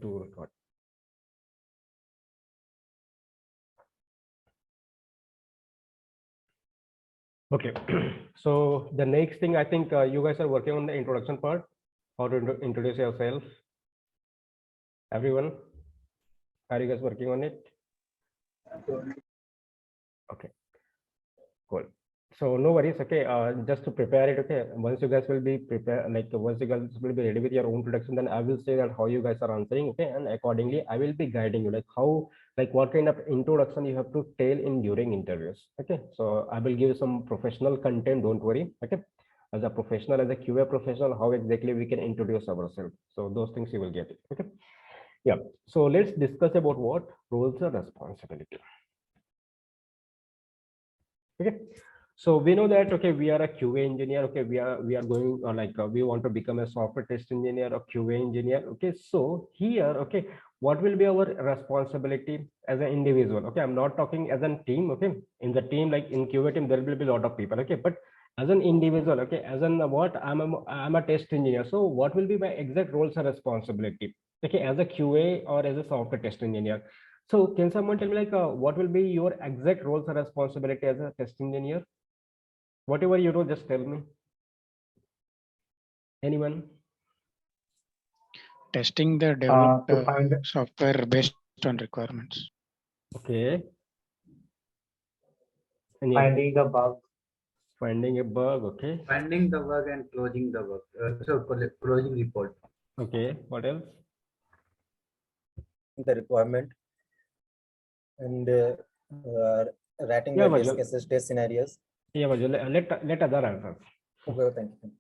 to record. Okay, so the next thing, I think you guys are working on the introduction part, how to introduce yourself. Everyone, are you guys working on it? Okay, cool. So no worries. Okay, just to prepare it. Okay, once you guys will be prepared, like once you guys will be ready with your own introduction, then I will say that how you guys are answering. Okay, and accordingly, I will be guiding you, like how, like what kind of introduction you have to tell in during interviews. Okay, so I will give you some professional content. Don't worry. Okay, as a professional, as a QA professional, how exactly we can introduce ourselves. So those things you will get it. Okay, yeah. So let's discuss about what roles and responsibility. Okay, so we know that, okay, we are a QA engineer. Okay, we are going we want to become a software test engineer or QA engineer. Okay, so here, okay, what will be our responsibility as an individual? Okay, I'm not talking as a team. Okay, in the team, like in QA team, there will be a lot of people. Okay, but as an individual, okay, as an what, I'm a test engineer. So what will be my exact roles and responsibility? Okay, as a QA or as a software test engineer. So can someone tell me, like, what will be your exact roles and responsibility as a test engineer? Whatever you know, just tell me. Anyone? Testing the developed To find software based on requirements. Okay. finding the bug. Finding a bug. Okay. Finding the bug and closing the bug. Closing report. Okay. What else? The requirement and writing Yeah, the test Vajal. cases, test scenarios. Yeah, Vajal. Let other answer. Okay, thank you.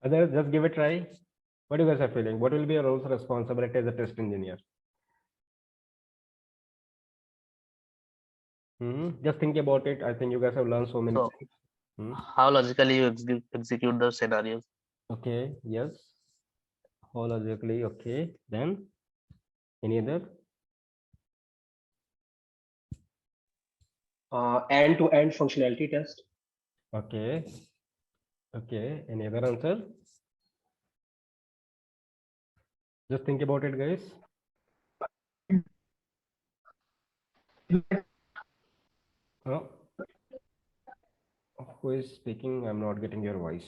Other, just give it a try. What you guys are feeling? What will be your roles and responsibility as a test engineer? Just think about it. I think you guys have learned so many So, things. how logically you execute the scenarios? Okay. Yes. How logically? Okay. Then any other? End-to-end functionality test. Okay. Okay. Any other answer? Just think about it, guys. Oh. Who is speaking? I'm not getting your voice.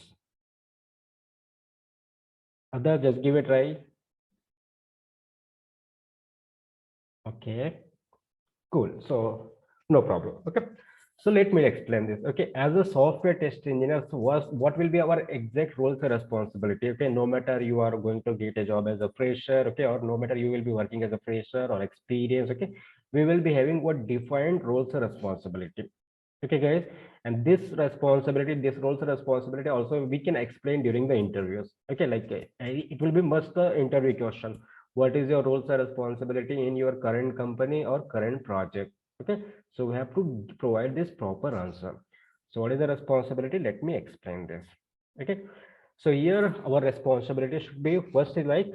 Other, just give it a try. Okay. Cool. So no problem. Okay. So let me explain this. Okay, as a software test engineer, so what will be our exact roles and responsibility? Okay, no matter you are going to get a job as a fresher, okay, or no matter you will be working as a fresher or experience, okay, we will be having what defined roles and responsibility. Okay, guys, and this responsibility, this roles and responsibility also we can explain during the interviews. Okay, like it will be must the interview question. What is your roles and responsibility in your current company or current project? Okay, so we have to provide this proper answer. So what is the responsibility? Let me explain this. Okay, so here our responsibility should be, first is like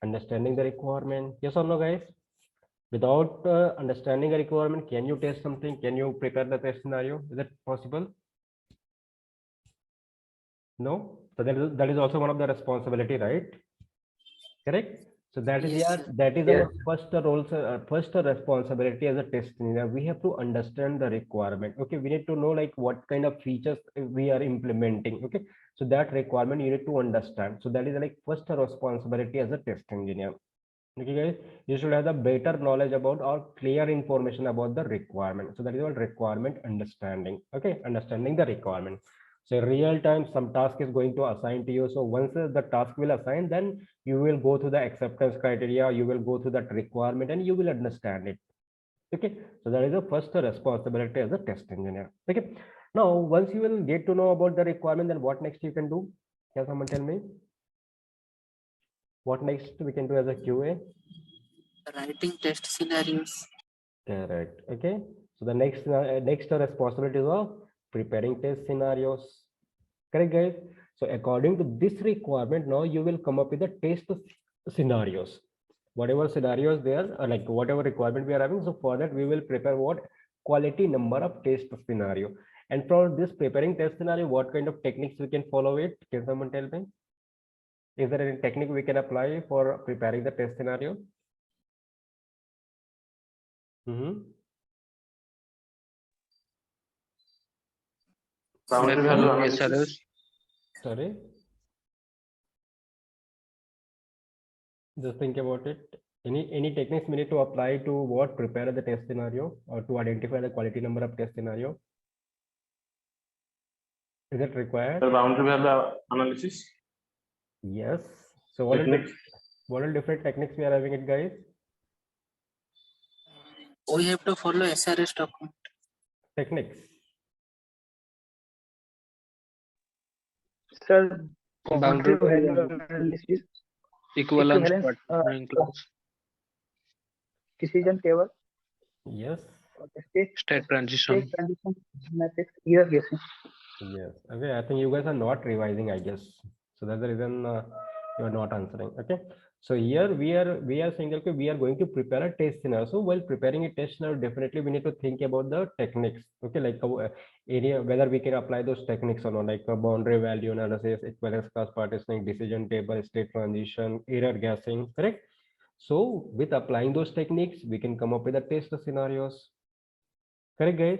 understanding the requirement. Yes or no, guys? Without understanding a requirement, can you test something? Can you prepare the test scenario? Is it possible? No. So that is also one of the responsibility, right? Correct. So that is, yeah, that is our first role, first responsibility as a test engineer. We have to understand the requirement. Okay, we need to know like what kind of features we are implementing. Okay, so that requirement you need to understand. So that is like first responsibility as a test engineer. Okay, guys, you should have the better knowledge about or clear information about the requirement. So that is what requirement understanding. Okay, understanding the requirement. So real time, some task is going to assign to you. So once the task will assign, then you will go to the acceptance criteria, you will go to that requirement and you will understand it. Okay, so that is the first responsibility as a test engineer. Okay, now once you will get to know about the requirement, then what next you can do? Can someone tell me? What next we can do as a QA? Writing test scenarios. Correct. Okay. So the next responsibility is of preparing test scenarios. Correct, guys. So according to this requirement, now you will come up with the test scenarios. Whatever scenarios there, or like whatever requirement we are having. So for that, we will prepare what quality number of test scenario. And for this preparing test scenario, what kind of techniques we can follow it? Can someone tell me? Is there any technique we can apply for preparing the test scenario? Boundary value analysis. SRS. Sorry. Just think about it. Any techniques we need to apply to what prepare the test scenario or to identify the quality number of test scenario? Is it required? Boundary value analysis. Yes. So what are different techniques we are having it, guys? We have to follow SRS document. Techniques. Sir, Boundary value analysis, equivalence, equivalence, quaternion clause, decision table, Yes. state transition. state transition matrix, error guessing. Yes. Okay. I think you guys are not revising, I guess. So that's the reason you are not answering. Okay. So here we are saying, okay, we are going to prepare a test scenario. So while preparing a test scenario, definitely we need to think about the techniques. Okay, like area whether we can apply those techniques or not, like a boundary value analysis, equivalence class partitioning, decision table, state transition, error guessing. Correct. So with applying those techniques, we can come up with the test scenarios. Correct, guys?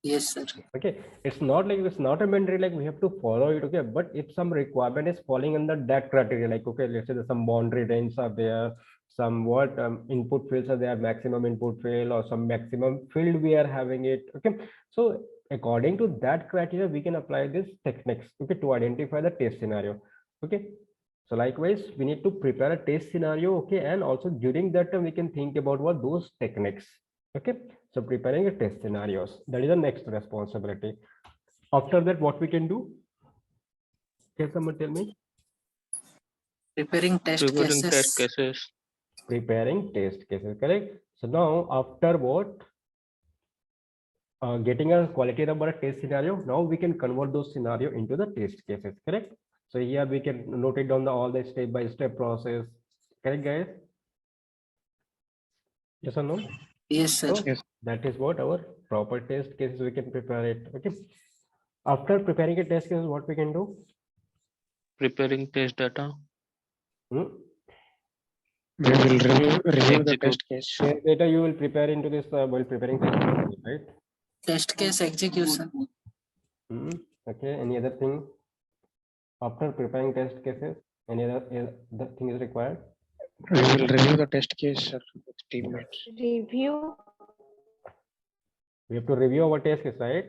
Yes, sir. Okay, it's not a mandatory like we have to follow it. Okay, but if some requirement is falling under that criteria, like okay, let's say there's some boundary range are there, some what input fields are there, maximum input field or some maximum field we are having it. Okay, so according to that criteria, we can apply these techniques. Okay, to identify the test scenario. Okay, so likewise, we need to prepare a test scenario. Okay, and also during that time we can think about what those techniques. Okay, so preparing a test scenarios, that is the next responsibility. After that, what we can do? Can someone tell me? Preparing test Preparing cases. test cases. Preparing test cases, correct? So now after what? Getting a quality number test scenario, now we can convert those scenario into the test cases, correct? So here we can note it down all the step-by-step process, correct, guys? Yes or no? Yes, sir. So that is what our proper test cases we can prepare it. Okay. After preparing a test case, what we can do? Preparing test data. Hmm? We will review the Execute. test case. Test data you will prepare into this while preparing test case, right? Test case execution. Hmm. Okay. Any other thing after preparing test cases? Any other thing is required? We will review the test case with teammates. Review. We have to review our test case, right?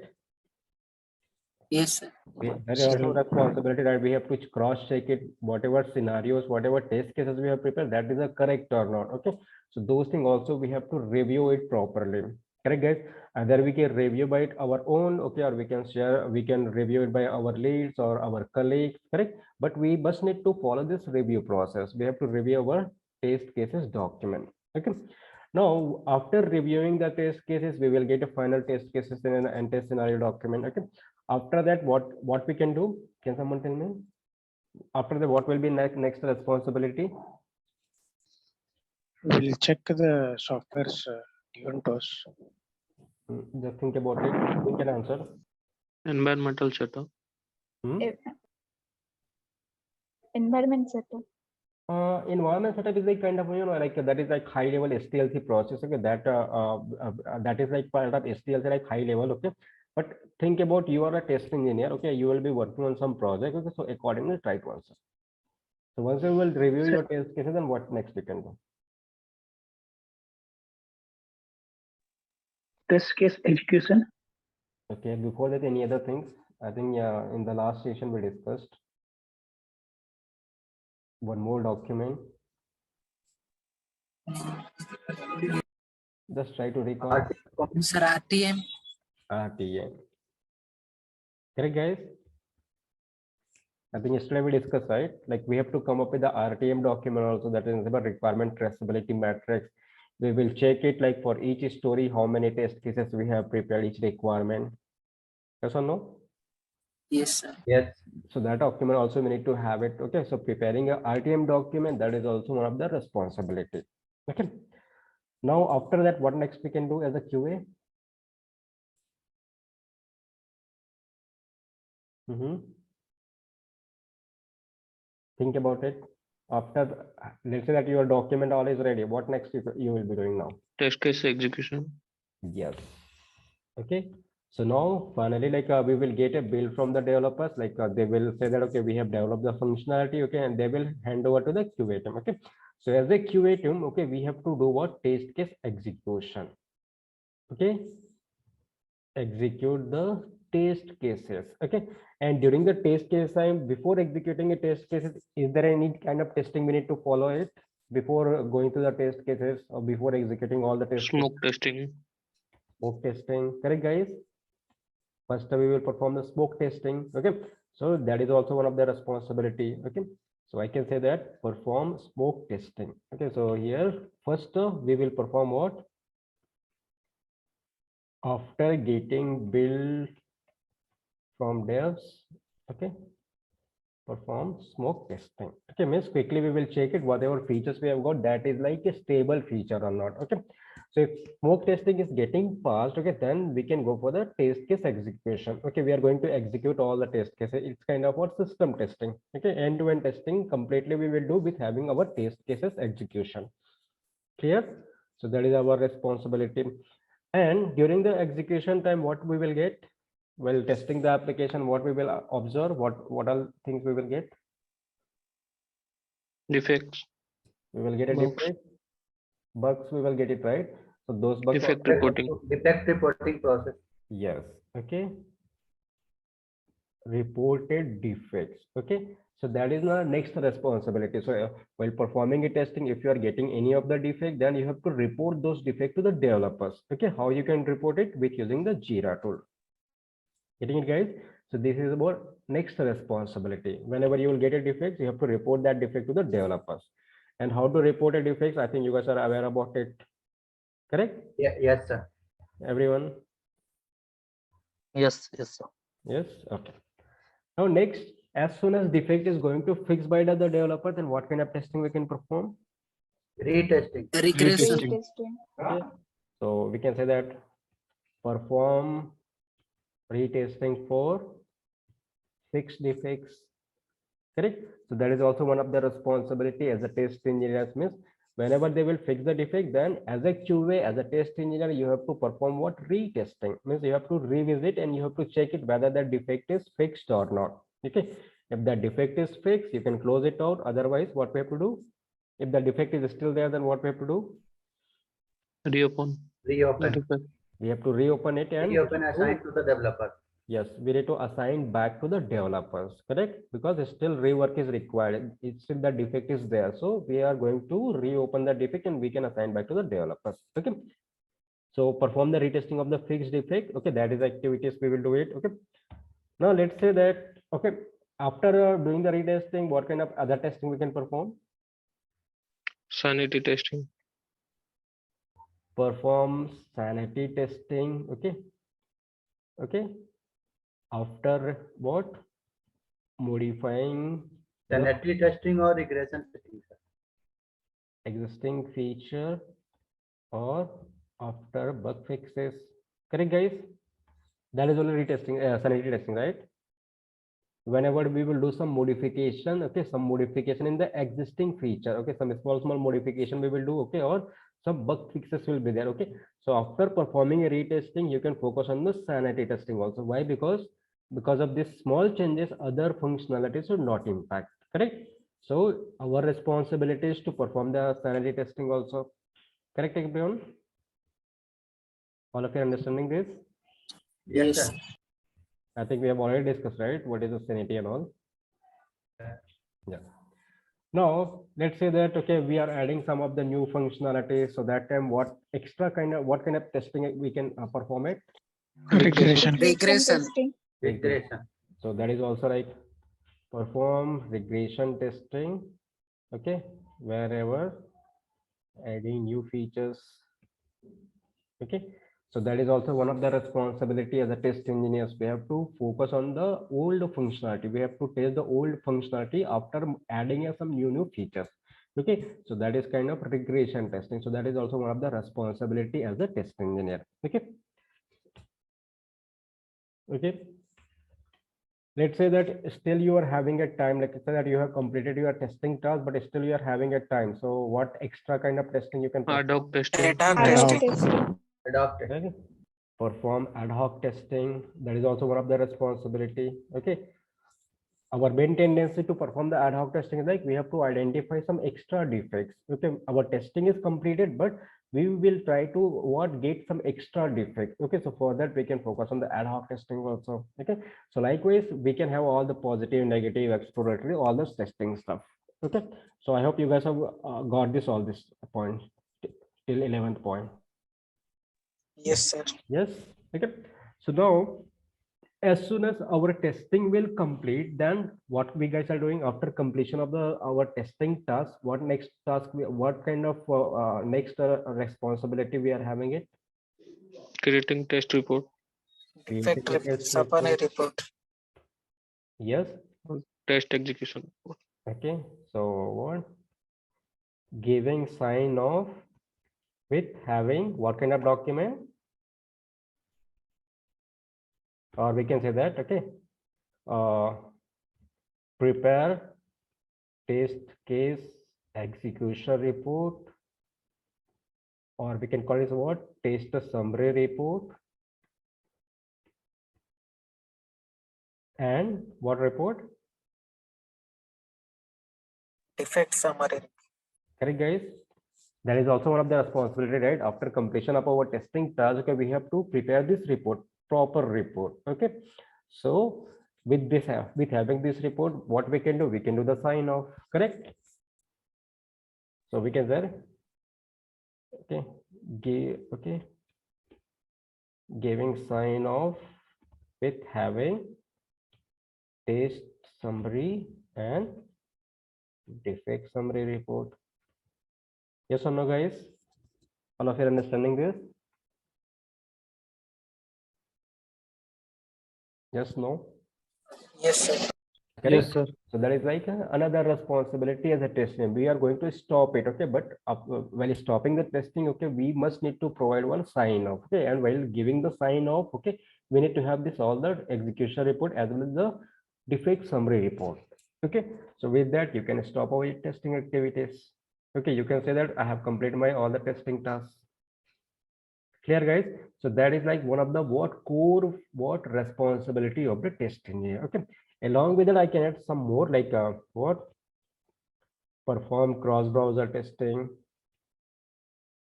Yes, sir. That is also responsibility that we have to cross-check it, whatever scenarios, whatever test cases we have prepared, that is a correct or not. Okay. So those things also we have to review it properly. Correct, guys? Either we can review by it our own, okay, or we can review it by our leads or our colleagues, correct? But we must need to follow this review process. We have to review our test cases document. Okay. Now, after reviewing the test cases, we will get a final test cases and test scenario document. Okay. After that, what we can do? Can someone tell me? After that, what will be next responsibility? We'll check the software's given to us. Just think about it. We can answer. Environmental setup. Environment setup. Environment setup is like kind of like that is like high level STLC process. Okay, that is like part of STLC like high level. Okay, but think about you are a test engineer. Okay, you will be working on some project. Okay, so accordingly try to answer. So once you will review your test cases, then what next you can do? Test case execution. Okay, before that, any other things? I think in the last session we discussed one more document. Just try to recall. Sir, RTM. RTM. Correct, guys? I think yesterday we discussed, right? Like we have to come up with the RTM document also, that is about requirement traceability matrix. We will check it like for each story, how many test cases we have prepared each requirement. Yes or no? Yes, sir. Yes. So that document also we need to have it. Okay, so preparing a RTM document, that is also one of the responsibility. Okay. Now after that, what next we can do as a QA? Think about it. After, let's say that your document all is ready. What next you will be doing now? Test case execution. Yes. Okay. So now finally, like we will get a bill from the developers. Like they will say that, okay, we have developed the functionality. Okay. And they will hand over to the QA team. Okay. So as a QA team, okay, we have to do what? Test case execution. Okay. Execute the test cases. Okay. And during the test case time, before executing a test cases, is there any kind of testing we need to follow it before going to the test cases or before executing all the test Smoke testing. smoke testing? Correct, guys? First, we will perform the smoke testing. Okay. So that is also one of the responsibility. Okay. So I can say that perform smoke testing. Okay. So here, first we will perform what? After getting bill from devs, okay, perform smoke testing. Okay, means quickly we will check it, whatever features we have got, that is like a stable feature or not. Okay, so if smoke testing is getting passed, okay, then we can go for the test case execution. Okay, we are going to execute all the test cases. It's kind of what system testing. Okay, end-to-end testing completely we will do with having our test cases execution. Clear? So that is our responsibility. And during the execution time, what we will get? While testing the application, what we will observe, what all things we will get? Defects. We will get a Bugs. defect. Bugs, we will get it, right? So those bugs. Defect reporting. Defect reporting process. Yes. Okay. Reported defects. Okay. So that is the next responsibility. So while performing a testing, if you are getting any of the defect, then you have to report those defects to the developers. Okay. How you can report it? With using the Jira tool. Getting it, guys? So this is about next responsibility. Whenever you will get a defect, you have to report that defect to the developers. And how to report a defect? I think you guys are aware about it. Correct? Yeah, yes, sir. Everyone? Yes, sir. Yes. Okay. Now next, as soon as defect is going to fix by the developer, then what kind of testing we can perform? Retesting. Regression. Testing. Okay. So we can say that perform retesting for fixed defects. Correct. So that is also one of the responsibility as a test engineer. Means whenever they will fix the defect, then as a QA, as a test engineer, you have to perform what? Retesting. Means you have to revisit and you have to check it whether the defect is fixed or not. Okay. If the defect is fixed, you can close it out. Otherwise, what we have to do? If the defect is still there, then what we have to do? Reopen. Reopen. Defect. We have to reopen it and Reopen assigned to the developer. yes, we need to assign back to the developers, correct? Because still rework is required. It's still the defect is there. So we are going to reopen the defect and we can assign back to the developers. Okay. So perform the retesting of the fixed defect. Okay, that is activities we will do it. Okay. Now let's say that, okay, after doing the retesting, what kind of other testing we can perform? Sanity testing. Perform sanity testing. Okay. Okay. After what? Modifying the Sanity testing or regression testing, sir. existing feature or after bug fixes. Correct, guys? That is only retesting, sanity testing, right? Whenever we will do some modification, okay, some modification in the existing feature, okay, some small modification we will do, okay, or some bug fixes will be there, okay. So after performing a retesting, you can focus on the sanity testing also. Why? Because of these small changes, other functionalities will not impact. Correct. So our responsibility is to perform the sanity testing also. Correct, everyone? All of you understanding this? Yes, sir. I think we have already discussed, right? What is the sanity and all? Yeah. Now, let's say that, okay, we are adding some of the new functionalities. So that time, what kind of testing we can perform it? Regression. Regression. Testing. Regression. So that is also like perform regression testing. Okay. Wherever adding new features. Okay. So that is also one of the responsibility as a test engineers. We have to focus on the old functionality. We have to test the old functionality after adding some new features. Okay, so that is kind of regression testing. So that is also one of the responsibility as a test engineer. Okay. Okay. let's say that still you are having a time, like say that you have completed your testing task, but still you are having a time. So what extra kind of testing you can Ad hoc testing. Ad hoc Ad hoc testing. testing. Adopted. okay? Perform ad hoc testing. That is also one of the responsibility. Okay. Our main tendency to perform the ad hoc testing is like we have to identify some extra defects. Okay, our testing is completed, but we will try to get some extra defects. Okay, so for that we can focus on the ad hoc testing also. Okay, so likewise we can have all the positive, negative, exploratory, all this testing stuff. Okay, so I hope you guys have got all this points till 11th point. Yes, sir. Yes. Okay, so now as soon as our testing will complete, then what we guys are doing after completion of our testing task, what next task, what kind of next responsibility we are having it? Creating test report. Defect Creating a test upon a report. report. Yes. Test execution. Okay. So what? Giving sign off with having what kind of document? Or we can say that, okay. Prepare test case execution report, or we can call it what? Test summary report. And what report? Defect summary. Correct, guys. That is also one of the responsibility, right? After completion of our testing task, okay, we have to prepare this report, proper report. Okay. So with this, with having this report, what we can do? We can do the sign off. Correct. So we can say, okay, okay, giving sign off with having test summary and defect summary report. Yes or no, guys? All of you are understanding this? Yes, no? Yes, sir. Correct? Yes, sir. So that is like another responsibility as a testing. We are going to stop it, okay? But while stopping the testing, okay, we must need to provide one sign off, okay? And while giving the sign off, okay, we need to have this all the execution report as well as the defect summary report, okay? So with that, you can stop our testing activities. Okay, you can say that I have completed my all the testing tasks. Clear, guys? So that is like one of the what responsibility of the test engineer. Okay. Along with it, I can add some more like what? Perform cross-browser testing.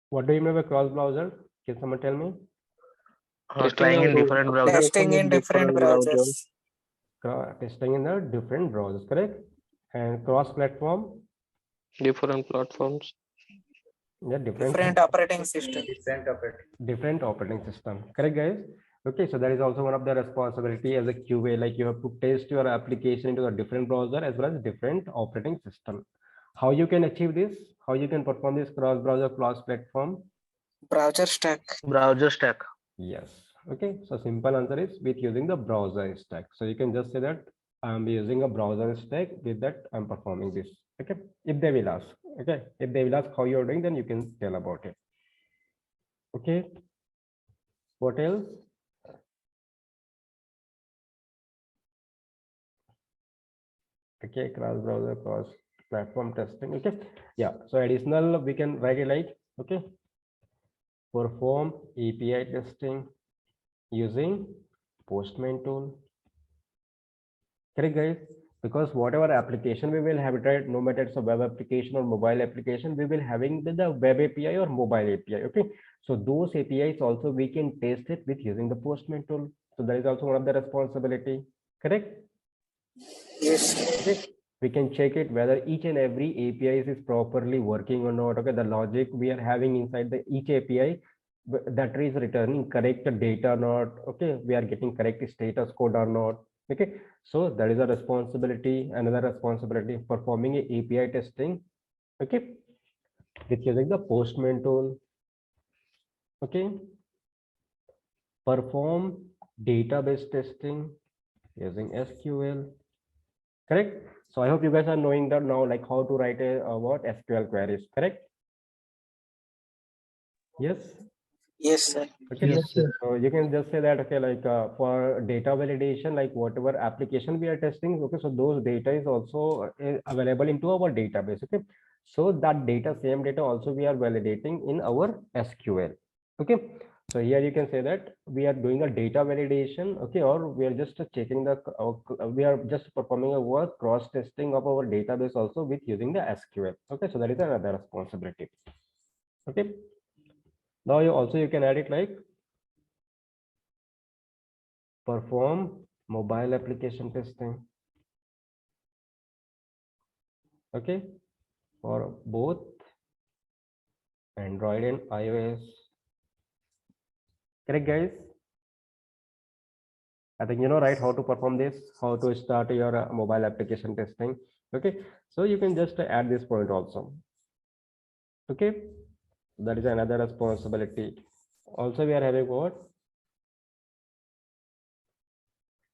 What do you mean by cross-browser? Can someone tell me? Trying in different browsers. Testing in different browsers. Testing in the different browsers, correct? And cross-platform. Different platforms. Yeah, Different operating system. different operating system. Correct, guys? Okay, so that is also one of the responsibility as a QA, like you have to test your application into a different browser as well as different operating system. How you can achieve this? How you can perform this cross-browser, cross-platform? Browser stack. Browser stack. Yes. Okay, so simple answer is with using the browser stack. So you can just say that I'm using a browser stack, with that I'm performing this. Okay, if they will ask, okay, if they will ask how you're doing, then you can tell about it. Okay, what else? Okay, cross browser, cross platform testing. Okay, yeah, so additional we can write it like, okay, perform API testing using Postman tool. Correct, guys? Because whatever application we will have it, right, no matter it's a web application or mobile application, we will having the web API or mobile API. Okay, so those APIs also we can test it with using the Postman tool. So that is also one of the responsibility. Correct? Yes. Okay. We can check it whether each and every API is properly working or not. Okay, the logic we are having inside the each API, that is returning correct data or not. Okay, we are getting correct status code or not. Okay, so that is a responsibility. Another responsibility, performing a API testing. Okay, with using the Postman tool. Okay, perform database testing using SQL. Correct? So I hope you guys are knowing that now, like how to write a what SQL queries, correct? Yes. Yes, sir. Okay, Yes, sir. so you can just say that, okay, like for data validation, like whatever application we are testing, okay, so those data is also available into our database. Okay, so that data, same data also we are validating in our SQL. Okay, so here you can say that we are doing a data validation, okay, or we are just checking the, we are just performing a work cross testing of our database also with using the SQL. Okay, so that is another responsibility. Okay, now you can add it like perform mobile application testing. Okay, for both Android and iOS. Correct, guys? I think you know, right, how to perform this, how to start your mobile application testing. Okay, so you can just add this point also. Okay, that is another responsibility. Also, we are having what?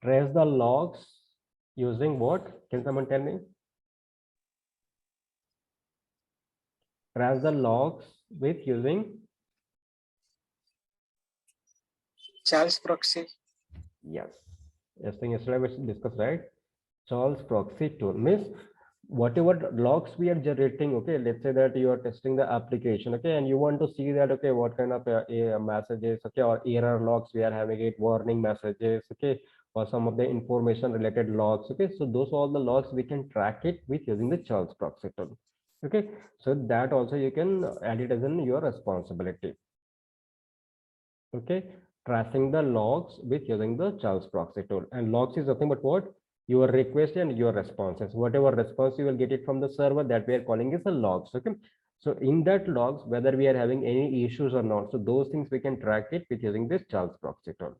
Trace the logs using what? Can someone tell me? Trace the logs with using, Charles proxy. yes. Yesterday we discussed, right? Charles proxy tool means whatever logs we are generating. Okay, let's say that you are testing the application. Okay, and you want to see that, okay, what kind of messages, okay, or error logs we are having, it warning messages, okay, or some of the information related logs. Okay, so those all the logs we can track it with using the Charles proxy tool. Okay, so that also you can add it as in your responsibility. Okay, tracing the logs with using the Charles proxy tool. And logs is nothing but what? Your request and your responses. Whatever response you will get it from the server, that we are calling is the logs. Okay, so in that logs, whether we are having any issues or not, so those things we can track it with using this Charles proxy tool.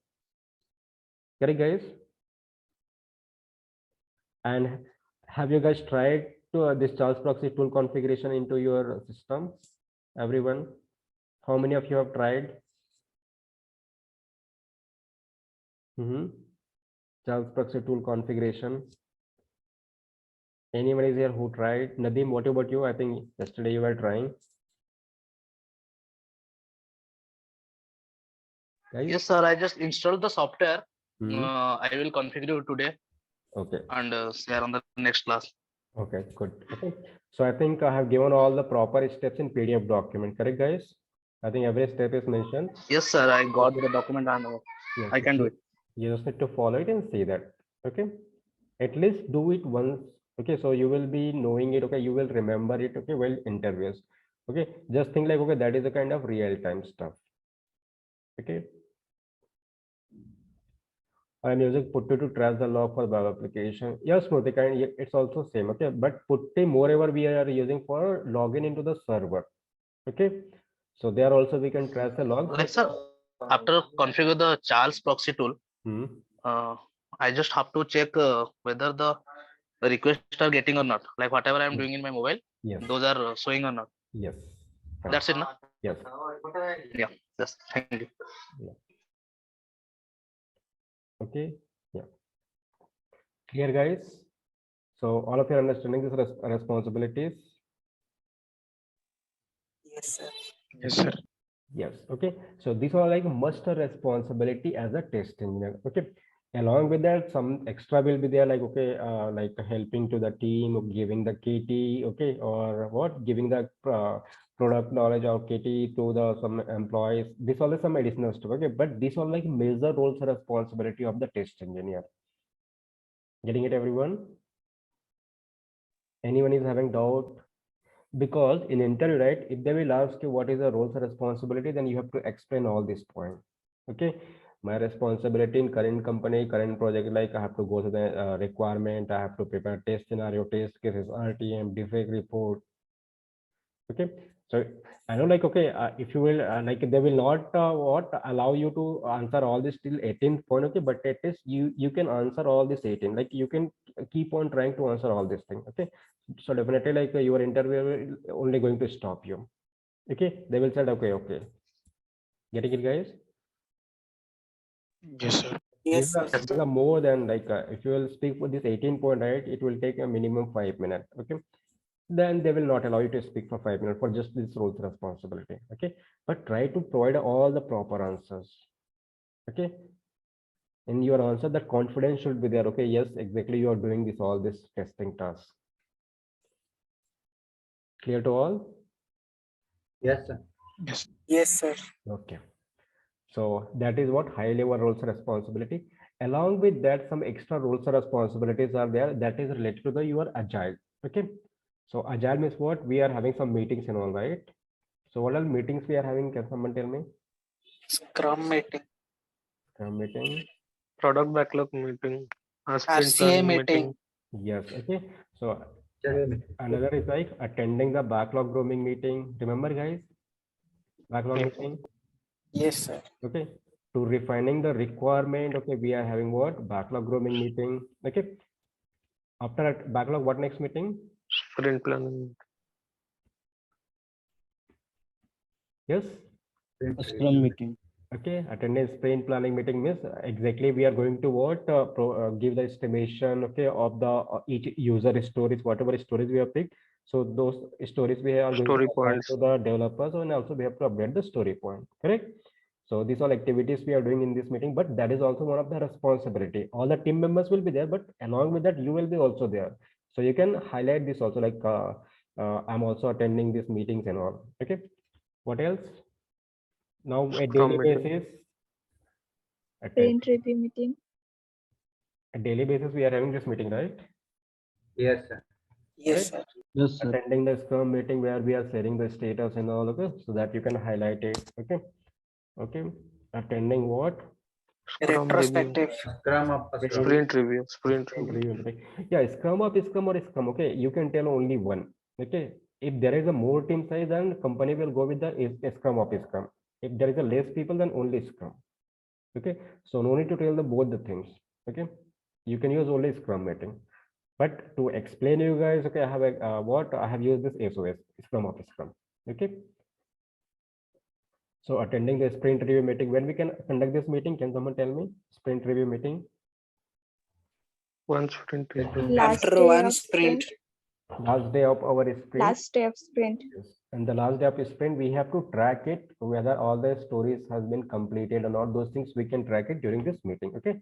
Correct, guys? And have you guys tried to this Charles proxy tool configuration into your system? Everyone, how many of you have tried? Charles proxy tool configuration. Anyone is here who tried? Nadeem, what about you? I think yesterday you were trying. Guys? Yes, sir. I just installed the software. Hmm. I will configure it today Okay. and share on the next class. Okay, good. Okay. So I think I have given all the proper steps in PDF document, correct, guys? I think every step is mentioned. Yes, sir. I got the document and Yes, I can do it. you just need to follow it and see that. Okay. At least do it once. Okay, so you will be knowing it. Okay, you will remember it. Okay, well, interviews. Okay, just think like, okay, that is a kind of real-time stuff. Okay. I'm using Putty to trace the log for web application. Yes, Smritika, and it's also same. Okay, but Putty, moreover, we are using for login into the server. Okay, so there also we can trace the log. Like, sir, after configure the Charles proxy tool, I just have to check whether the requests are getting or not. Like whatever I'm doing in my mobile, Yes. those are showing or not. Yes. That's it, no? Yes. Yeah. Yes. Thank you. Okay. Yeah. Clear, guys. So all of you are understanding these responsibilities. Yes, sir. Yes, sir. Yes. Okay. So these are like must responsibility as a test engineer. Okay. Along with that, some extra will be there, like, okay, like helping to the team, or giving the KT, okay, or what, giving the product knowledge or KT to the some employees. This all is some additional stuff. Okay, but these are like major roles and responsibility of the test engineer. Getting it, everyone? Anyone is having doubt? Because in interview, right, if they will ask you what is the roles and responsibility, then you have to explain all this point. Okay, my responsibility in current company, current project, like I have to go to the requirement, I have to prepare test scenario, test cases, RTM, defect report. Okay, so I know, like, okay, if you will like, they will not what allow you to answer all this till 18th point. Okay, but at least you can answer all this 18, like you can keep on trying to answer all this thing. Okay, so definitely, like, your interview will only going to stop you. Okay, they will say, okay, getting it, guys? Yes, sir. Yes, sir. These are more than, like, if you will speak for this 18 point, right, it will take a minimum 5 minutes. Okay, then they will not allow you to speak for 5 minutes for just this roles responsibility. Okay, but try to provide all the proper answers. Okay, in your answer, that confidence should be there. Okay, yes, exactly, you are doing this all this testing task. Clear to all? Yes, sir. Yes, sir. Okay, so that is what high level roles and responsibility. Along with that, some extra roles and responsibilities are there that is related to the your agile. Okay, so agile means what? We are having some meetings and all, right? So what are meetings we are having? Can someone tell me? Scrum meeting. Scrum meeting. Product backlog meeting, sprint RCA planning meeting. Yes. Okay. So Sir, another is like attending the backlog grooming meeting. Remember, guys? Backlog Yes. meeting. Yes, sir. Okay. To refining the requirement. Okay. We are having what? Backlog grooming meeting. Okay. After backlog, what next meeting? Sprint planning. Yes. Scrum meeting. Okay, attendance sprint planning meeting means exactly we are going to what give the estimation, okay, of the each user stories, whatever stories we have picked. So those stories we are going Story to assign points. to the developers, and also we have to update the story point. Correct. So these all activities we are doing in this meeting, but that is also one of the responsibility. All the team members will be there, but along with that, you will be also there. So you can highlight this also, like I'm also attending these meetings and all. Okay. What else? Now a daily Scrum meeting. basis. Sprint review meeting. A daily basis we are having this meeting, right? yes, sir. Yes, Right. sir. Yes, sir. Attending the Scrum meeting where we are sharing the status and all, okay, so that you can highlight it. Okay. Okay. Attending what? Scrum review. Retrospective. Scrum up. Sprint review. Sprint Sprint review. review meeting. Yeah, Scrum up, Scrum or Scrum. Okay, you can tell only one. Okay. If there is a more team size, then company will go with the Scrum up, Scrum. If there is a less people, then only Scrum. Okay. So no need to tell the both the things. Okay. You can use only Scrum meeting. But to explain you guys, okay, I have a what I have used this SOS, Scrum of Scrum. Okay. So attending the sprint review meeting, when we can conduct this meeting, can someone tell me? Sprint review meeting. One sprint review. Last After day one of sprint. Last day of our sprint. Last day of sprint. Yes. And the last day of sprint, we have to track it, whether all the stories has been completed or not. Those things we can track it during this meeting. Okay.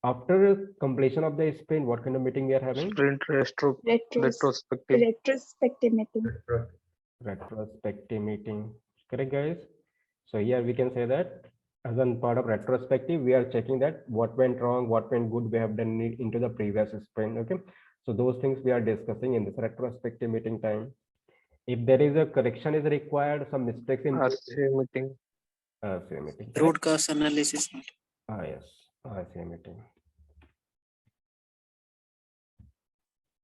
After completion of the sprint, what kind of meeting we are having? Sprint retrospective. Retrospective meeting. Retrospective meeting. Correct, guys? So here we can say that as a part of retrospective, we are checking that what went wrong, what went good, we have done it into the previous sprint. Okay. So those things we are discussing in this retrospective meeting time. If there is a correction is required, some mistakes in RCA meeting. RCA meeting. Root cause analysis. Yes, RCA meeting.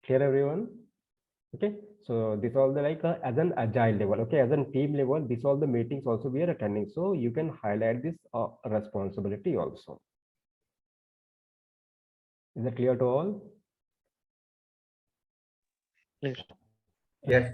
Clear, everyone? Okay. So this all the like as an agile level. Okay, as an team level, this all the meetings also we are attending. So you can highlight this responsibility also. Is that clear to all? Yes. Yes.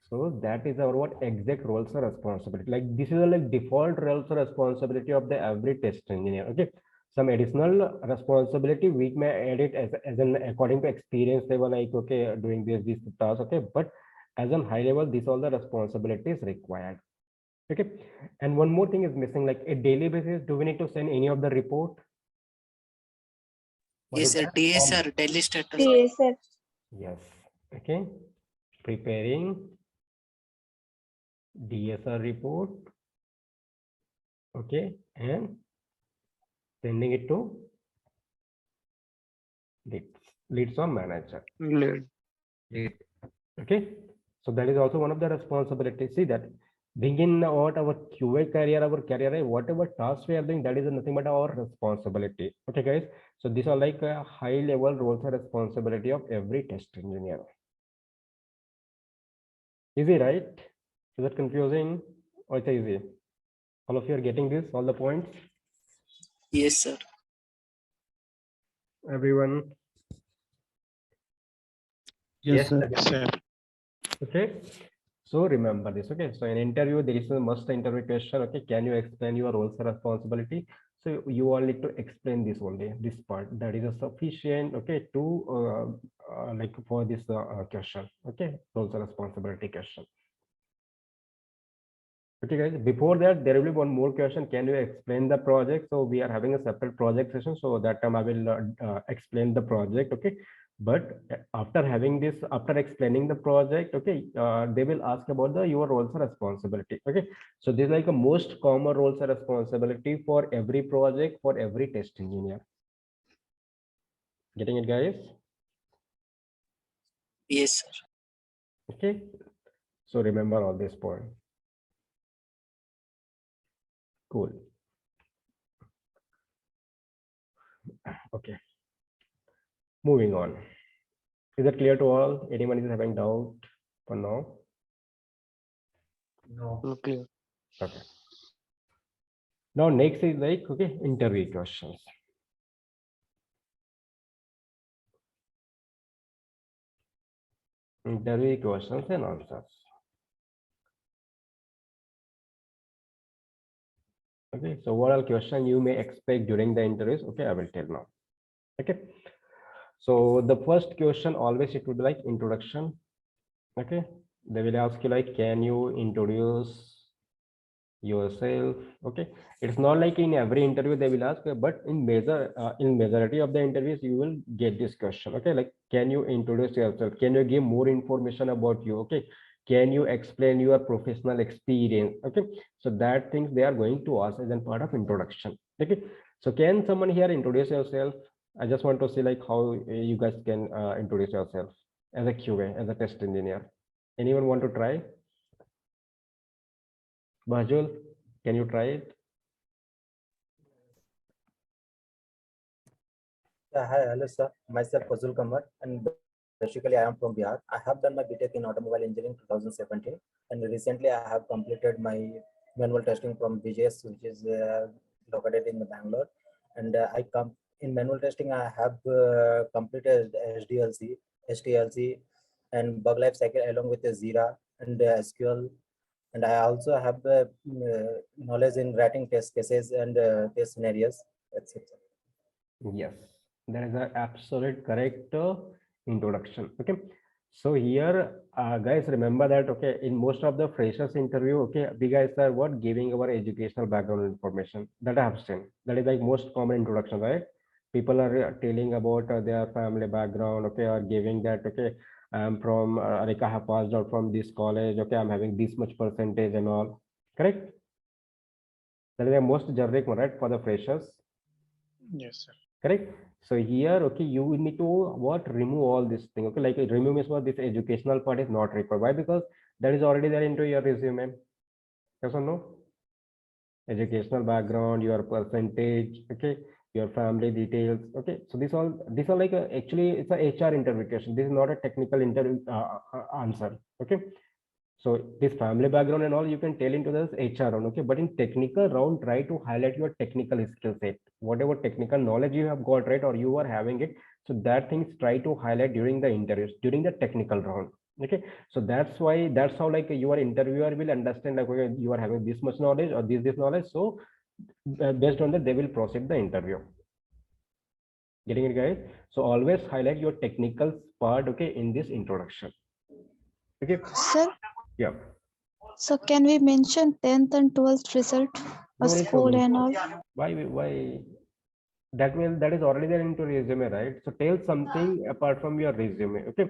So that is our what exact roles and responsibility. Like this is a like default roles and responsibility of the every test engineer. Okay. Some additional responsibility we may add it as an according to experience level, like okay, doing this task. Okay, but as a high level, this all the responsibilities required. Okay. And one more thing is missing, like a daily basis. Do we need to send any of the report? What Yes, is sir. that? TSR, daily status. TSR. Yes. Okay. Preparing DSR report. Okay. And sending it to leads or manager. Lead. Okay. So that is also one of the responsibilities. See that being in what our QA career, whatever tasks we are doing, that is nothing but our responsibility. Okay, guys. So these are like a high level roles and responsibility of every test engineer. Easy, right? Is that confusing or it's easy? All of you are getting this, all the points? Yes, sir. Everyone? Yes, sir. Sir. Okay. So remember this. Okay. So in interview, there is a must interview question. Okay. Can you explain your roles and responsibility? So you all need to explain this only, this part. That is a sufficient, okay, to like for this question, okay, roles and responsibility question. Okay, guys. Before that, there will be one more question. Can you explain the project? So we are having a separate project session. So that time I will explain the project. Okay. But after having this, after explaining the project, okay, they will ask about the your roles and responsibility. Okay. So this is like a most common roles and responsibility for every project, for every test engineer. Getting it, guys? Yes, sir. Okay. So remember all this point. Cool. Okay. Moving on. Is that clear to all? Anyone is having doubt for now? No. Clear. Okay. Now next is like, okay, interview questions. Interview questions and answers. Okay, so what are question you may expect during the interviews? Okay, I will tell now. Okay, so the first question always it would be like introduction. Okay, they will ask you like, can you introduce yourself? Okay, it's not like in every interview they will ask, but in majority of the interviews you will get this question. Okay, like, can you introduce yourself? Can you give more information about you? Okay, can you explain your professional experience? Okay, so that things they are going to ask as a part of introduction. Okay, so can someone here introduce yourself? I just want to see like how you guys can introduce yourself as a QA, as a test engineer. Anyone want to try? Bajul, can you try it? Yeah, hi, hello, sir. Myself, Fazul Kamar, and basically I am from Bihar. I have done my BTech in automobile engineering 2017, and recently I have completed my manual testing from BJS, which is located in Bangalore. And I come in manual testing. I have completed SDLC, STLC, and bug life cycle along with the Zira and SQL. And I also have knowledge in writing test cases and test scenarios, etc. Yes, that is an absolute correct introduction. Okay, so here, guys, remember that, okay, in most of the freshers interview, okay, we guys are what giving our educational background information that I have seen. That is like most common introduction, right? People are telling about their family background, okay, or giving that, okay, I'm from like I have passed out from this college, okay, I'm having this much percentage and all. Correct? That is the most generic one, right, for the freshers. Yes, sir. Correct. So here, okay, you will need to what remove all this thing. Okay, like remove means what, this educational part is not required. Why? Because that is already there into your resume. Yes or no? Educational background, your percentage, okay, your family details. Okay, so these are like actually it's a HR interview question. This is not a technical interview answer. Okay. So this family background and all you can tell into this HR round, okay. But in technical round, try to highlight your technical skill set, whatever technical knowledge you have got, right, or you are having it. So that things try to highlight during the interviews, during the technical round. Okay, so that's how like your interviewer will understand like, okay, you are having this much knowledge or this knowledge. So based on that, they will proceed the interview. Getting it, guys? So always highlight your technical part, okay, in this introduction. Okay. Sir, Yeah. so can we mention 10th and 12th result No of need to school and all? Why? That is already there into resume, right? So tell something apart from your resume, okay,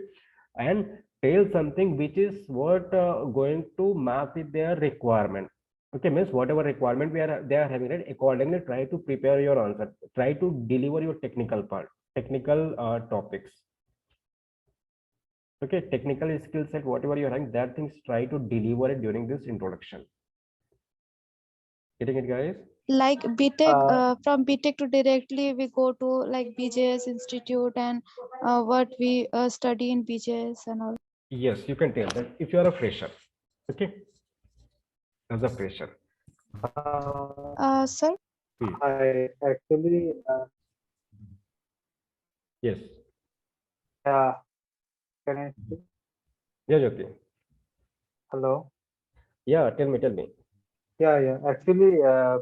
and tell something which is what going to map with their requirement. Okay, means whatever requirement they are having, right? Accordingly, try to prepare your answer. Try to deliver your technical part, technical topics. Okay, technical skill set, whatever you're having, that things try to deliver it during this introduction. Getting it, guys? Like BTech, from BTech to directly we go to like BJS Institute and what we study in BJS and all. Yes, you can tell that if you are a fresher. Okay, as a fresher. Sir, I actually, Yes. can I speak? Yeah, Jyoti. Hello. Yeah, tell me. Yeah. Actually,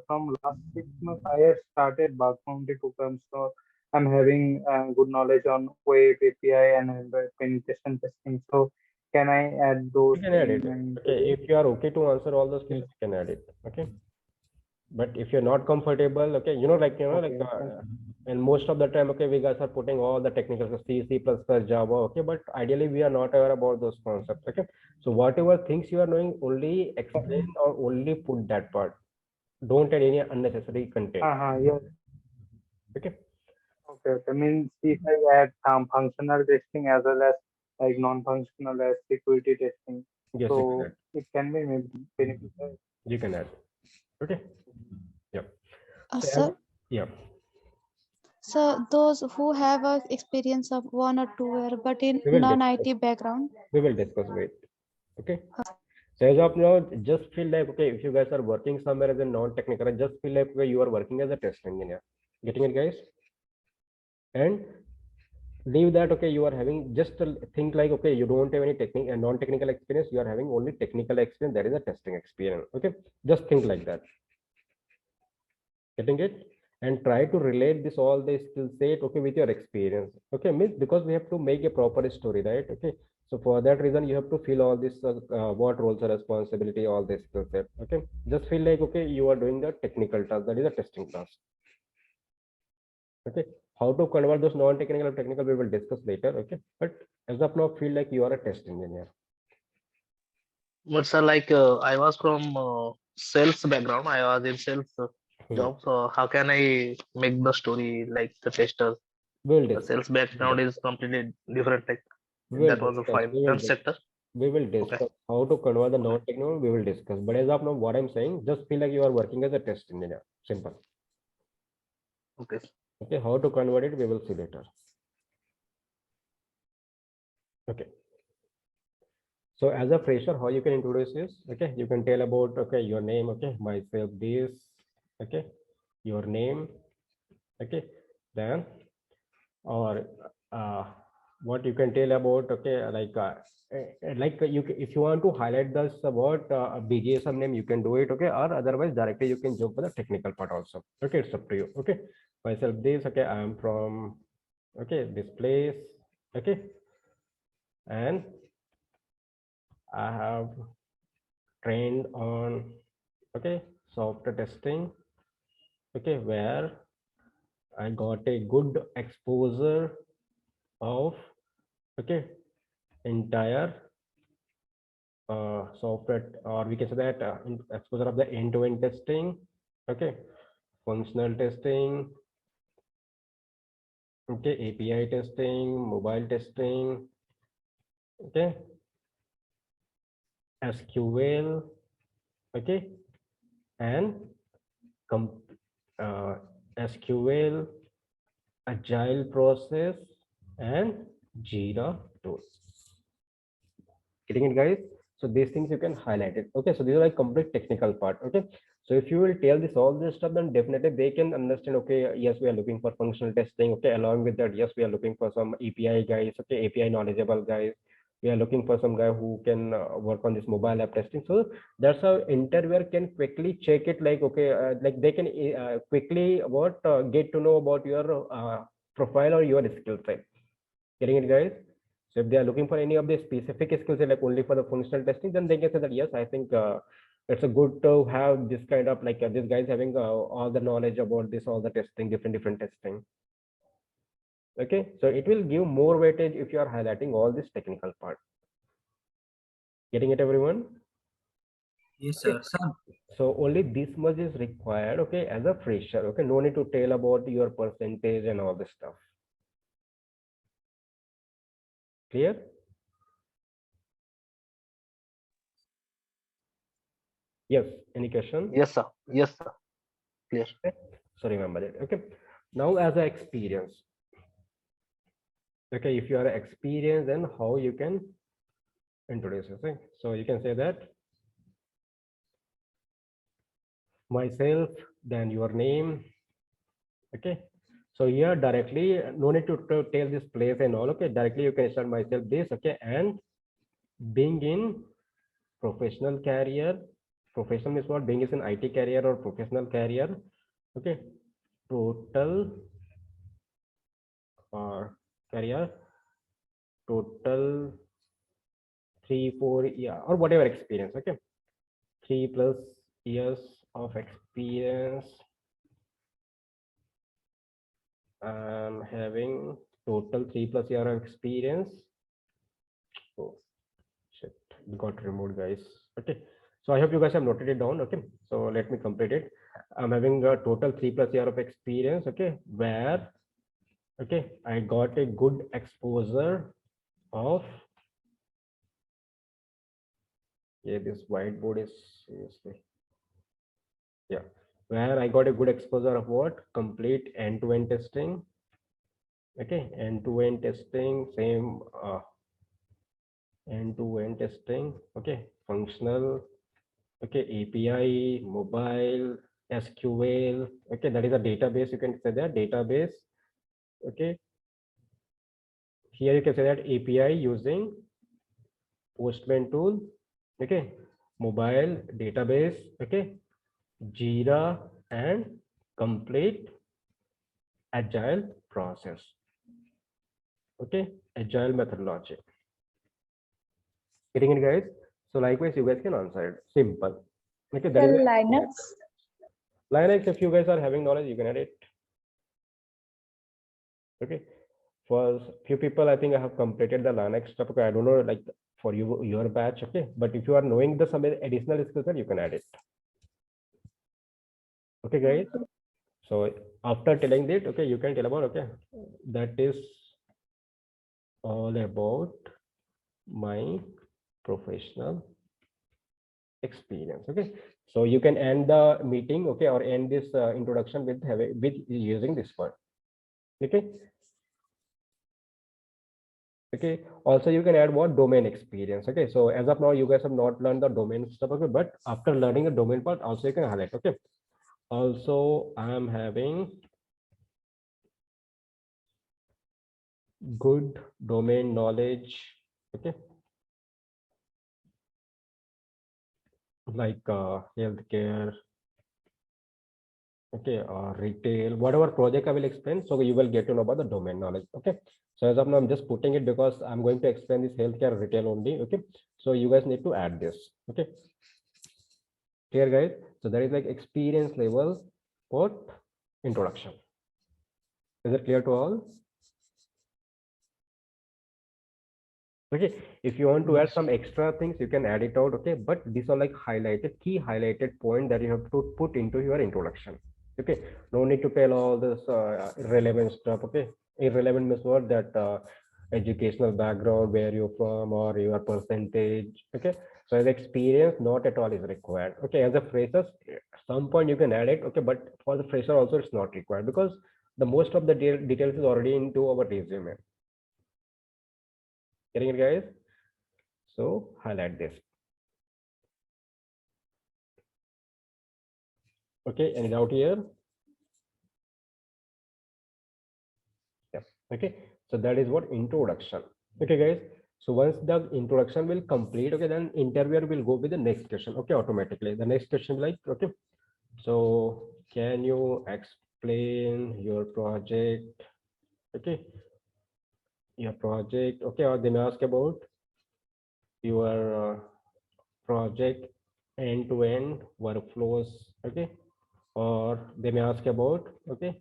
from last 6 months, I have started bug bounty programs, so I'm having good knowledge on web API and penetration testing. So, can I add those You can add in it. my Okay, if you are okay to answer all those questions, you can add it. Okay. But if you're not comfortable, okay, Okay. and most of the time, okay, we guys are putting all the technical C, C++, Java, okay, but ideally we are not aware about those concepts, okay. So whatever things you are knowing, only explain or only put that part. Don't add any unnecessary content. Yeah. Okay. Okay. Means if I add functional testing as well as like non-functional as security testing, Yes, you can so add. it can be maybe beneficial. You can add. Okay. Yeah. So Sir, yeah. so those who have a experience of 1 or 2 year but in We will discuss. non-IT background. We will discuss. Wait. Okay. So as of now, just feel like, okay, if you guys are working somewhere as a non-technical, just feel like, okay, you are working as a test engineer. Getting it, guys? And leave that, okay, you are having just think like, okay, you don't have any technical and non-technical experience, you are having only technical experience, that is a testing experience. Okay, just think like that. Getting it? And try to relate this all the skill set, okay, with your experience. Okay, means because we have to make a proper story, right? Okay, so for that reason you have to fill all this what roles are responsibility, all this skill set. Okay, just feel like, okay, you are doing the technical task, that is a testing task. Okay, how to convert those non-technical and technical we will discuss later. Okay, but as of now, feel like you are a test engineer. But sir, like I was from sales background. I was in sales job. So how can I make the story like the testers? We will The discuss. sales background is completely different. Like We will that was a discuss. finance sector. We will discuss how to convert the non-technical. We will discuss. But as of now, what I'm saying, just feel like you are working as a test engineer. Simple. Okay. Okay, how to convert it, we will see later. Okay. So as a fresher, how you can introduce this? Okay, you can tell about, okay, your name, okay, myself, this, okay, your name, okay, then, or what you can tell about, okay, like if you want to highlight this about BGSM name, you can do it, okay, or otherwise directly you can jump for the technical part also. Okay, it's up to you. Okay, myself, this, okay, I am from, okay, this place, okay, and I have trained on, okay, software testing, okay, where I got a good exposure of, okay, entire software, or we can say that exposure of the end-to-end testing, okay, functional testing, okay, API testing, mobile testing, okay, SQL, okay, and SQL, agile process, and Jira tools. Getting it, guys? So these things you can highlight it. Okay, so these are like complete technical part. Okay, so if you will tell this all this stuff, then definitely they can understand. Okay, yes, we are looking for functional testing. Okay, along with that, yes, we are looking for some API guys. Okay, API knowledgeable guys. We are looking for some guy who can work on this mobile app testing. So that's how interviewer can quickly check it. Like, okay, like they can quickly get to know about your profile or your skill set. Getting it, guys? So if they are looking for any of the specific skills, like only for the functional testing, then they can say that, yes, I think it's a good to have this kind of like this guy's having all the knowledge about this, all the testing, different testing. Okay, so it will give more weightage if you are highlighting all this technical part. Getting it, everyone? Yes, sir. So only this much is required, okay, as a fresher. Okay, no need to tell about your percentage and all this stuff. Clear? Yes, any question? Yes, sir. Yes, sir. Clear. Okay. So remember it. Okay, now as an experience. Okay, if you are experienced, then how you can introduce yourself. So you can say that myself, then your name. Okay, so here directly, no need to tell this place and all. Okay, directly you can start myself this. Okay, and being in professional career Professional means what? Being is an IT career or professional career. Okay. Total or career total 3-4 year or whatever experience. Okay. 3+ years of experience. I'm having total 3+ year of experience. Oh shit, it got removed, guys. Okay, so I hope you guys have noted it down. Okay, so let me complete it. I'm having a total 3+ year of experience. Okay, where I got a good exposure of this whiteboard is seriously where I got a good exposure of what? Complete end-to-end testing. Okay, end-to-end testing, same end-to-end testing. Okay, functional. Okay, API, mobile, SQL. Okay, that is a database. You can say that database. Okay, here you can say that API using Postman tool. Okay, mobile database. Okay, Jira and complete agile process. Okay, agile methodology. Getting it, guys? So likewise, you guys can answer it. Simple. Okay, that is Linux. Linux. If you guys are having knowledge, you can add it. Okay, for few people, I think I have completed the Linux stuff. Okay, I don't know, like for you, your batch. Okay, but if you are knowing the some additional skills, you can add it. Okay, guys. So after telling that, okay, you can tell about, okay, that is all about my professional experience. Okay, so you can end the meeting, okay, or end this introduction with using this one. Okay. Okay, also you can add what? Domain experience. Okay, so as of now you guys have not learned the domain stuff. Okay, but after learning the domain part, also you can highlight. Okay, also I am having good domain knowledge. Okay, like healthcare, okay, or retail, whatever project I will explain, so you will get to know about the domain knowledge. Okay, so as of now I'm just putting it because I'm going to explain this healthcare retail only. Okay, so you guys need to add this. Okay, clear, guys? So that is like experience level what? Introduction. Is it clear to all? Okay, if you want to add some extra things, you can add it out. Okay, but these are like highlighted, key highlighted point that you have to put into your introduction. Okay, no need to tell all this irrelevant stuff. Okay, irrelevant means what? That educational background, where you're from, or your percentage. Okay, so as experience, not at all is required. Okay, as a fresher, some point you can add it. Okay, but for the fresher also it's not required because the most of the details is already into our resume. Getting it, guys? So highlight this. Okay, any doubt here? Yeah. Okay, so that is what introduction. Okay, guys. So once the introduction will complete, okay, then interviewer will go with the next question. Okay, automatically. The next question, like, okay, so can you explain your project? Okay, your project. Okay, or they may ask about your project end-to-end workflows. Okay, or they may ask about, okay,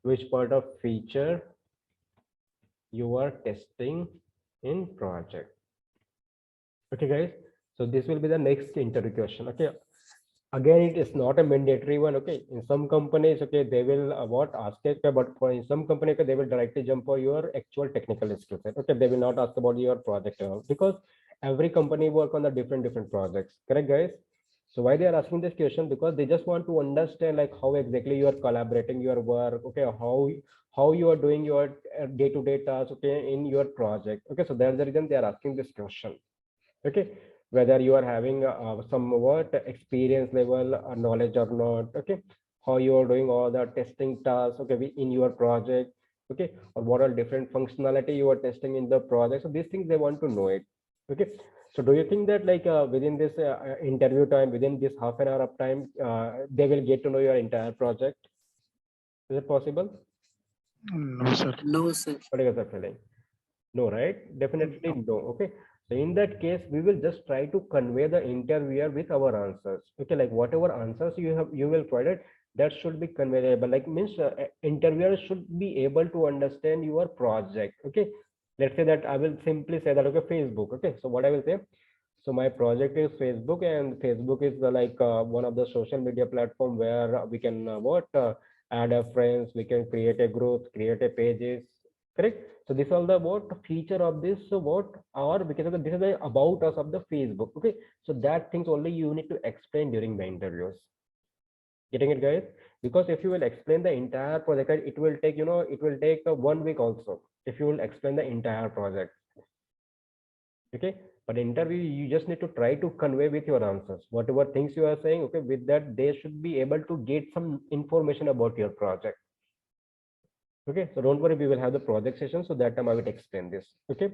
which part of feature you are testing in project. Okay, guys, so this will be the next interview question. Okay, again, it is not a mandatory one. Okay, in some companies, okay, they will what ask it, but for in some company, okay, they will directly jump for your actual technical skills. Okay, they will not ask about your project at all because every company work on the different projects. Correct, guys? So why they are asking this question? Because they just want to understand like how exactly you are collaborating your work. Okay, how you are doing your day-to-day tasks. Okay, in your project. Okay, so that's the reason they are asking this question. Okay, whether you are having somewhat experience level or knowledge or not. Okay, how you are doing all the testing tasks. Okay, in your project. Okay, or what are different functionality you are testing in the project. So these things they want to know it. Okay, So do you think that like within this interview time, within this half an hour of time, they will get to know your entire project? Is it possible? No, sir. No, sir. What is your feeling? No, right? Definitely no. Okay. So in that case, we will just try to convey the interviewer with our answers. Okay, like whatever answers you will provide, that should be conveyable. Like means interviewer should be able to understand your project. Okay. Let's say that I will simply say that, okay, Facebook. Okay. So what I will say, so my project is Facebook, and Facebook is like one of the social media platform where we can add a friends, we can create a group, create a pages, correct? So this is all the what feature of this. So what or because of this is the about us of the Facebook. Okay, so that things only you need to explain during the interviews. Getting it, guys? Because if you will explain the entire project, right, it will take, it will take 1 week also if you will explain the entire project. Okay, but interview you just need to try to convey with your answers whatever things you are saying. Okay, with that they should be able to get some information about your project. Okay, so don't worry, we will have the project session, so that time I will explain this. Okay,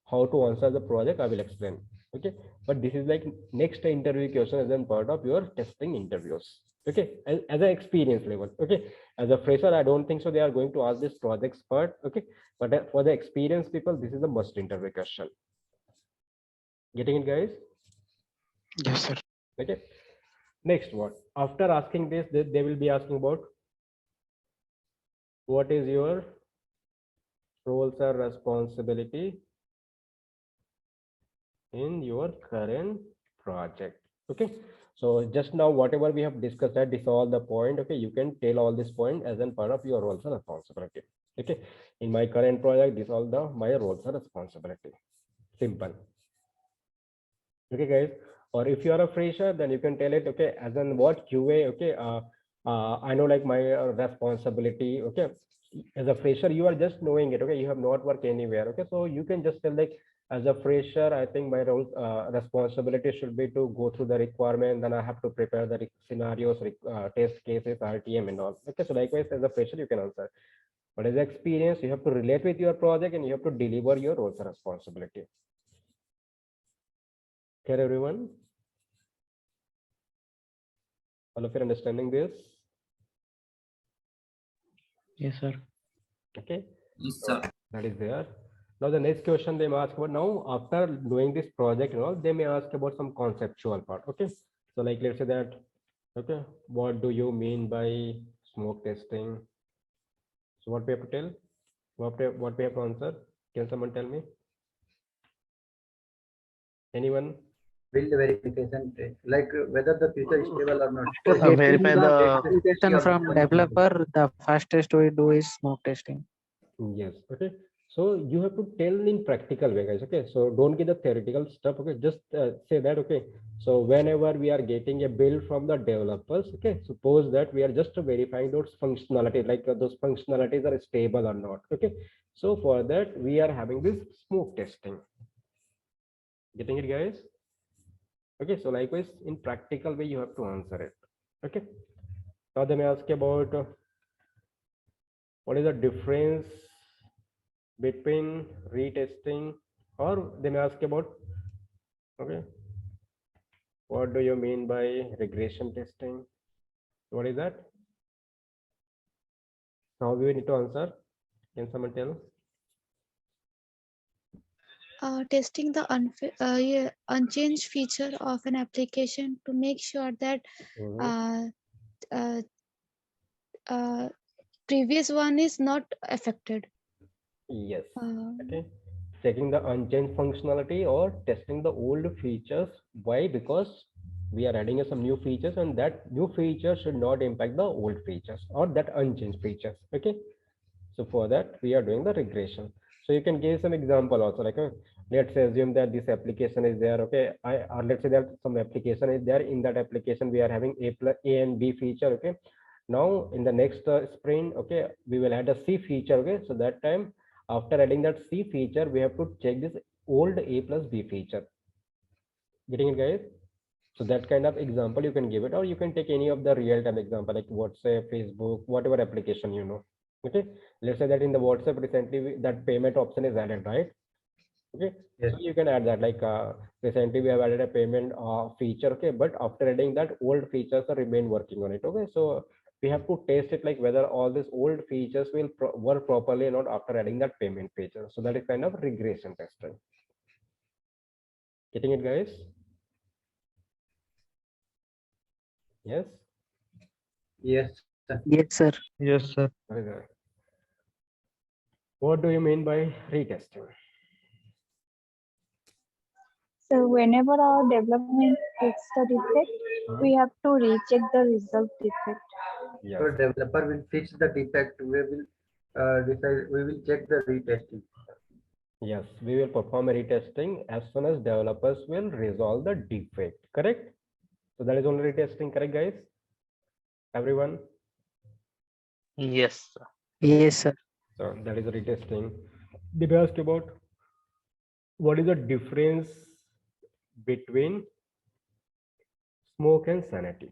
how to answer the project I will explain. Okay, but this is like next interview question as a part of your testing interviews. Okay, as an experience level. Okay, as a fresher I don't think so they are going to ask this projects part. Okay, but for the experienced people this is the must interview question. Getting it, guys? Yes, sir. Okay, next what after asking this they will be asking about what is your roles or responsibility in your current project. Okay, so just now whatever we have discussed, that is all the point. Okay, you can tell all this point as a part of your roles and responsibility. Okay, in my current project this all the my roles and responsibility. Simple. Okay, guys, or if you are a fresher then you can tell it, okay, as in what QA. Okay, I know like my responsibility. Okay, as a fresher you are just knowing it. Okay, you have not worked anywhere. Okay, so you can just tell like as a fresher I think my role responsibility should be to go through the requirement, then I have to prepare the scenarios, test cases, RTM and all. Okay, so likewise as a fresher you can answer, but as experience you have to relate with your project and you have to deliver your roles and responsibility. Okay, everyone, all of you understanding this? Yes, sir. Okay, Yes, sir. that is there. Now the next question they may ask about, now after doing this project and all, they may ask about some conceptual part. Okay, so like let's say that, okay, what do you mean by smoke testing? So what we have to tell, what we have to answer? Can someone tell me? Anyone? Build verification test, like whether the feature is stable or not. After verify getting the verification from developer, the fastest way to do is smoke testing. Yes. Okay, so you have to tell in practical way, guys. Okay, so don't get the theoretical stuff. Okay, just say that. Okay, so whenever we are getting a build from the developers, okay, suppose that we are just verifying those functionalities, like those functionalities are stable or not. Okay, so for that we are having this smoke testing. Getting it, guys? Okay, so likewise in practical way you have to answer it. Okay, now they may ask about what is the difference between retesting, or they may ask about, okay, what do you mean by regression testing? What is that? How we need to answer? Can someone tell? Testing the unchanged feature of an application to make sure that previous one is not affected. Yes. Okay, checking the unchanged functionality or testing the old features. Why? Because we are adding some new features and that new feature should not impact the old features or that unchanged features. Okay, so for that we are doing the regression. So you can give some example also, like let's assume that this application is there. Okay, or let's say that some application is there. In that application we are having A and B feature. Okay, now in the next sprint, okay, we will add a C feature. Okay, so that time after adding that C feature we have to check this old A plus B feature. Getting it, guys? So that kind of example you can give it, or you can take any of the real-time example like WhatsApp, Facebook, whatever application you know. Okay, let's say that in the WhatsApp recently that payment option is added, right? Okay, Yes. so you can add that, like recently we have added a payment feature, okay, but after adding that, old features are remain working on it. Okay, so we have to test it, like whether all these old features will work properly or not after adding that payment feature. So that is kind of regression testing. Getting it, guys? Yes. Yes. Yes, sir. Yes, sir. Very good. What do you mean by retesting? So whenever our development fixes the defect, we have to recheck the result defect. Yes. So developer will fix the defect. We will decide. We will check the retesting. Yes, we will perform a retesting as soon as developers will resolve the defect. Correct? So that is only retesting, correct, guys? Everyone? Yes, sir. Yes, sir. So that is retesting. Did I ask about what is the difference between smoke and sanity?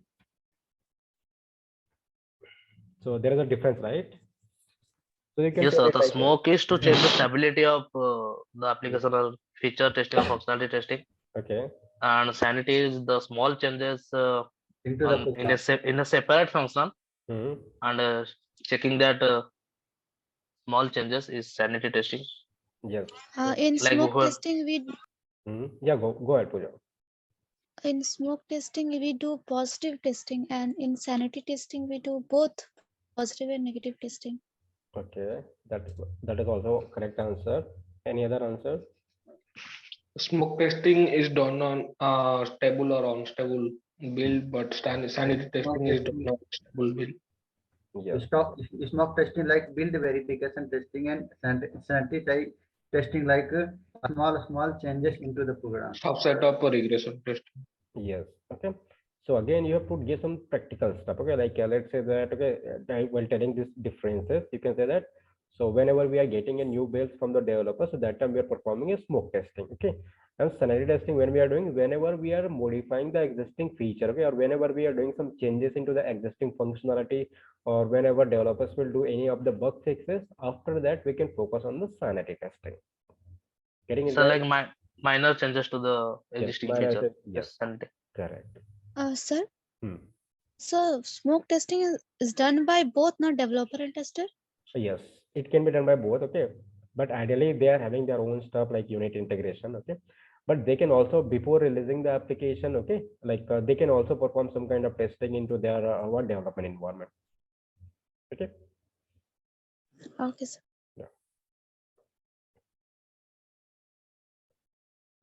So there is a difference, right? So you can Yes, tell sir. it The like, smoke is to check the stability of the application or feature testing or functionality testing, okay. and sanity is the small changes Into the program. in a separate function, Hmm. and checking that small changes is sanity testing. Yes. In Like smoke who- testing, Yeah, go ahead, Pooja. in smoke testing we do positive testing, and in sanity testing we do both positive and negative testing. Okay, that is also correct answer. Any other answer? Smoke testing is done on stable or unstable build, but sanity testing is done on stable build. Yes. Smoke testing like build verification testing, and sanity testing like small changes into the program. Subset of a regression testing. Yes. Okay. So again, you have to give some practical stuff. Okay, like let's say that, okay, while telling these differences, you can say that. So whenever we are getting a new build from the developer, so that time we are performing a smoke testing. Okay, and sanity testing when we are doing, whenever we are modifying the existing feature, okay, or whenever we are doing some changes into the existing functionality, or whenever developers will do any of the bug fixes, after that we can focus on the sanity testing. Getting it, so guys? like minor changes to the Yes, existing minor feature. change- yes. Sanity. Correct. Sir, Hmm. so smoke testing is done by both, not developer and tester? Yes, it can be done by both. Okay, but ideally they are having their own stuff like unit integration. Okay, but they can also, before releasing the application, okay, like they can also perform some kind of testing into their what development environment. Okay. Okay, sir.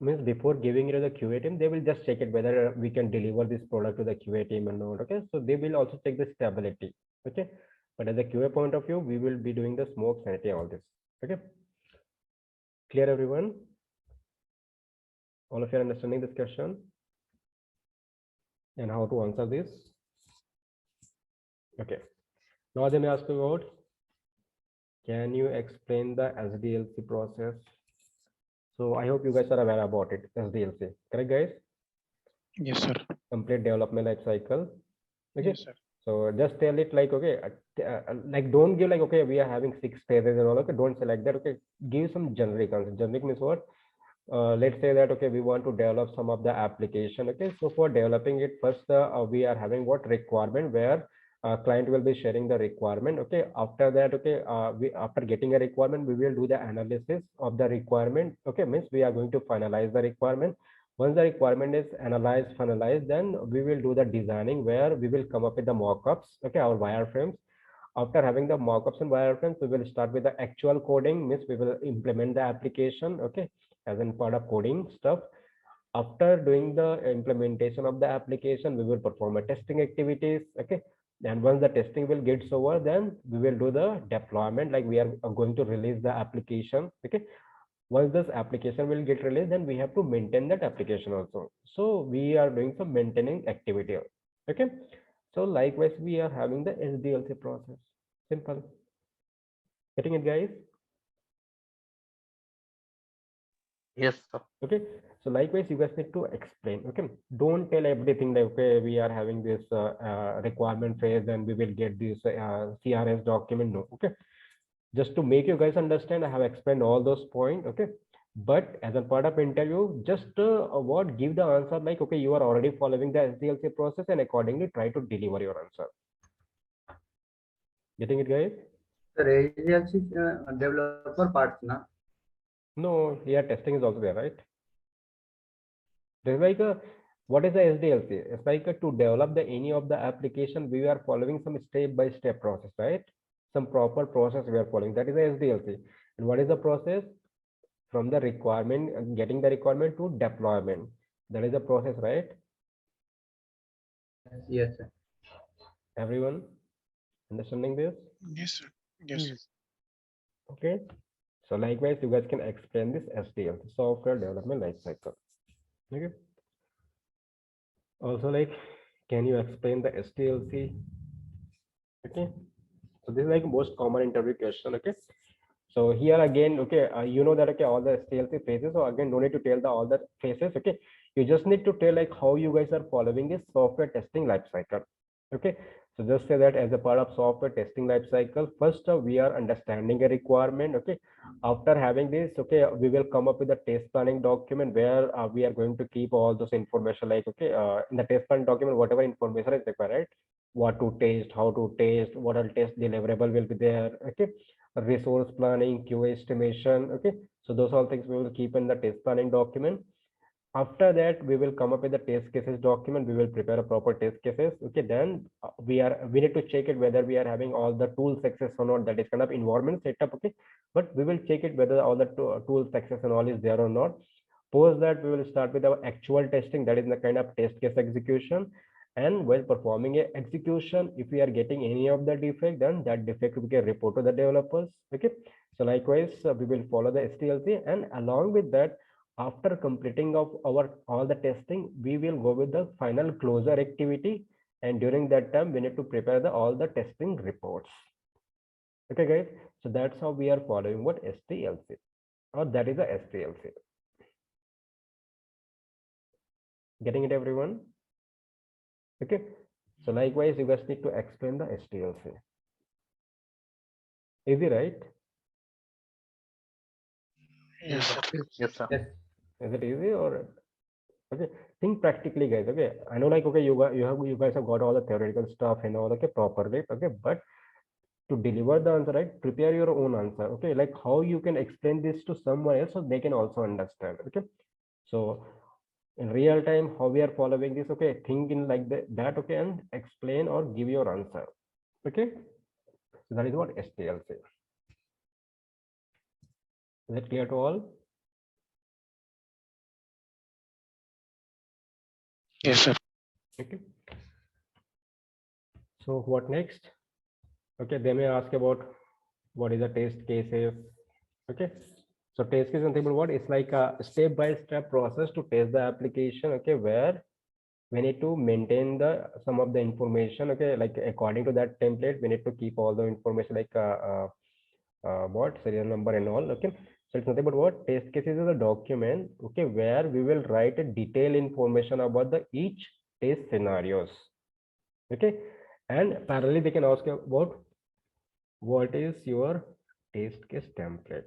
Means before giving it to the QA team, they will just check it whether we can deliver this product to the QA team or not. Okay, so they will also check the stability. Okay, but at the QA point of view, we will be doing the smoke, sanity, all this. Okay, clear, everyone? All of you are understanding this question and how to answer this? Okay, now they may ask you about, can you explain the SDLC process? So I hope you guys are aware about it. SDLC, correct, guys? Yes, sir. Complete development life cycle. Okay. Yes, sir. So just tell it like, okay, like don't give like, okay, we are having 6 phases and all. Okay, don't say like that. Okay, give some generic answer. Generic means what? Let's say that, okay, we want to develop some of the application. Okay, so for developing it, first we are having what requirement, where client will be sharing the requirement. Okay, after that, okay, after getting a requirement, we will do the analysis of the requirement. Okay, means we are going to finalize the requirement. Once the requirement is analyzed, finalized, then we will do the designing, where we will come up with the mockups, okay, our wireframes. After having the mockups and wireframes, we will start with the actual coding, means we will implement the application, okay, as in part of coding stuff. After doing the implementation of the application, we will perform a testing activities, okay. And once the testing will get over, then we will do the deployment, like we are going to release the application, okay. Once this application will get released, then we have to maintain that application also. So we are doing some maintaining activity, okay. So likewise, we are having the SDLC process. Simple. Getting it, guys? Yes, sir. Okay, so likewise you guys need to explain. Okay, don't tell everything like, okay, we are having this requirement phase and we will get this CRS document. No, okay, just to make you guys understand, I have explained all those points. Okay, But as a part of interview, just what give the answer like, okay, you are already following the SDLC process and accordingly try to deliver your answer. Getting it, guys? Sir, AGLC developer parts na. No, here testing is also there, right? There's like a, what is the SDLC? It's like to develop the any of the application, we are following some step-by-step process, right? Some proper process we are following. That is the SDLC. And what is the process? From the requirement, getting the requirement to deployment. That is the process, right? Yes, sir. Everyone understanding this? Yes, sir. Yes. Okay. So likewise, you guys can explain this SDLC, software development lifecycle. Okay. Also, like, can you explain the SDLC? Okay. So this is like most common interview question. Okay. So here again, okay, you know that okay, all the SDLC phases. So again, no need to tell the all the phases. Okay, you just need to tell like how you guys are following this software testing lifecycle. Okay, so just say that as a part of software testing lifecycle, first we are understanding a requirement. Okay, after having this, okay, we will come up with a test planning document where we are going to keep all those information like okay, in the test planning document, whatever information is required, right? What to test, how to test, what all test deliverable will be there. Okay, resource planning, QA estimation. Okay, so those all things we will keep in the test planning document. After that, we will come up with the test cases document. We will prepare a proper test cases. Okay, then we need to check it whether we are having all the tools access or not. That is kind of environment setup. Okay, but we will check it whether all the tools access and all is there or not. Post that, we will start with our actual testing. That is the kind of test case execution. And while performing a execution, if we are getting any of the defect, then that defect we can report to the developers. Okay, so likewise we will follow the SDLC, and along with that, after completing of our all the testing, we will go with the final closure activity, and during that time we need to prepare the all the testing reports. Okay guys, so that's how we are following what SDLC, or that is the SDLC. Getting it, everyone? Okay, so likewise you guys need to explain the SDLC. Easy, right? Yes, sir. Yes, sir. Yes. Is it easy or okay? Think practically, guys. Okay, I know like okay, you guys have got all the theoretical stuff and all okay properly. Okay, but to deliver the answer, right, prepare your own answer. Okay, like how you can explain this to someone else so they can also understand. Okay, so in real time how we are following this, okay, think in like that, okay, and explain or give your answer. Okay, so that is what SDLC. Is it clear to all? Yes, sir. Okay, so what next? Okay, they may ask about what is a test cases. Okay, so test case is nothing but what? It's like a step-by-step process to test the application. Okay, where we need to maintain the some of the information. Okay, like according to that template, we need to keep all the information like what serial number and all. Okay, so it's nothing but what? Test cases is a document. Okay, where we will write a detailed information about the each test scenarios. Okay, and parallelly they can ask you about what is your test case template.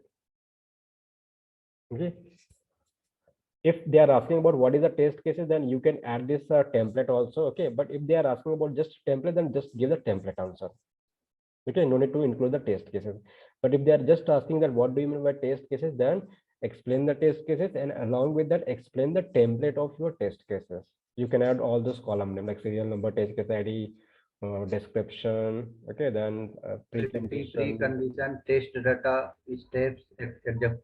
Okay, if they are asking about what is the test cases, then you can add this template also. Okay, but if they are asking about just template, then just give the template answer. Okay, no need to include the test cases. But if they are just asking that what do you mean by test cases, then explain the test cases, and along with that explain the template of your test cases. You can add all those column name like serial number, test case ID, description. Okay, then pre-condition, test data, steps,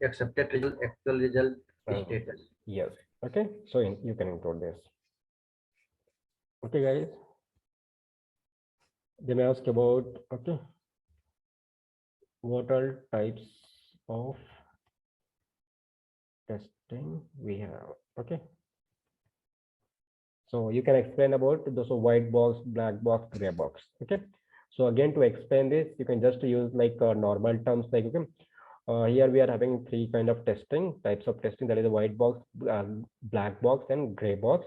accepted result, actual result, status. Yes. Okay, so you can include this. Okay guys, they may ask about okay, what are types of testing we have. Okay, so you can explain about those white box, black box, gray box. Okay, so again to explain this, you can just use like normal terms like okay, here we are having three kind of testing types of testing, that is a white box, black box, and gray box.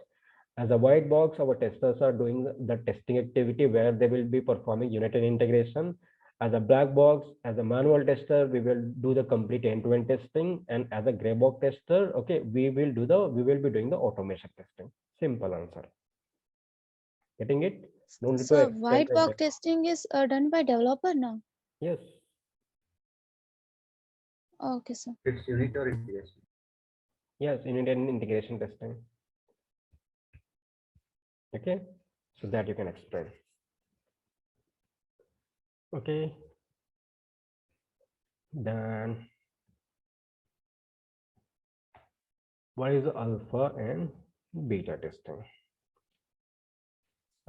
As a white box, our testers are doing the testing activity where they will be performing unit and integration, As a black box, as a manual tester, we will do the complete end-to-end testing, and as a gray box tester, okay, we will be doing the automation testing. Simple answer. Getting it? No need to So explain white like box that. testing is done by developer now. Yes. Okay, sir. It's unit or integration. Yes, unit and integration testing. Okay, so that you can explain. Okay. Then what is alpha and beta testing?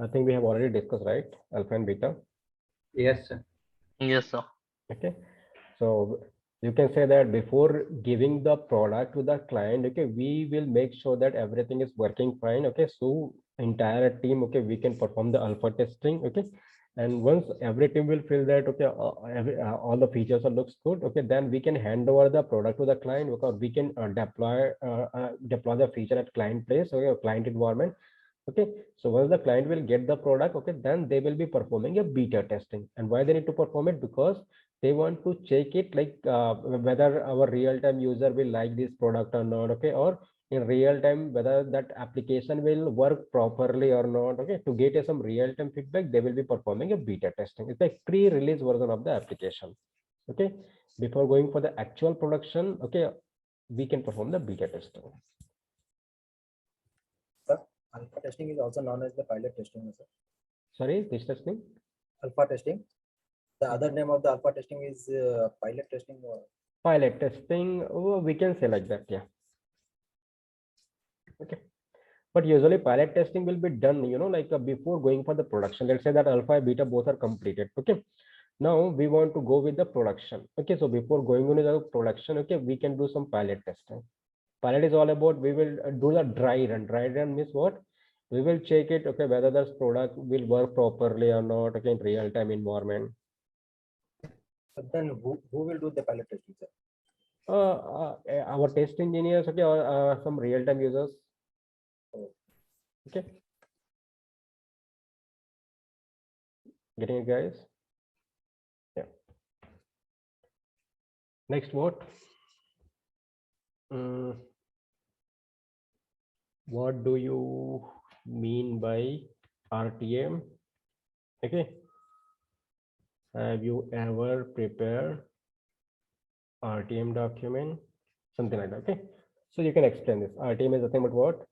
I think we have already discussed, right? Alpha and beta. Yes, sir. Yes, sir. Okay, so you can say that before giving the product to the client, okay, we will make sure that everything is working fine. Okay, so entire team, okay, we can perform the alpha testing. Okay, and once every team will feel that okay, all the features looks good, okay, then we can hand over the product to the client, because we can deploy the feature at client place, okay, or client environment. Okay, so once the client will get the product, okay, then they will be performing a beta testing. And why they need to perform it? Because they want to check it like whether our real-time user will like this product or not. Okay, or in real time whether that application will work properly or not. Okay, to get some real-time feedback, they will be performing a beta testing. It's like pre-release version of the application. Okay, before going for the actual production, okay, we can perform the beta testing. Alpha testing is also known as the pilot testing, sir. Sorry, this testing? Alpha testing. The other name of the alpha testing is pilot testing. Pilot testing, we can say like that, yeah. Okay, but usually pilot testing will be done, you know, like before going for the production. Let's say that alpha and beta both are completed. Okay, now we want to go with the production. Okay, so before going into the production, okay, we can do some pilot testing. Pilot is all about, we will do the dry run. Dry run means what? We will check it, okay, whether this product will work properly or not, okay, in real-time environment. But then who will do the pilot testing, sir? Our test engineers, okay, or some real-time users. Okay, getting it, guys? Yeah. Next, what? What do you mean by RTM? Okay, have you ever prepared RTM document? Something like that. Okay, so you can explain this. RTM is nothing but what?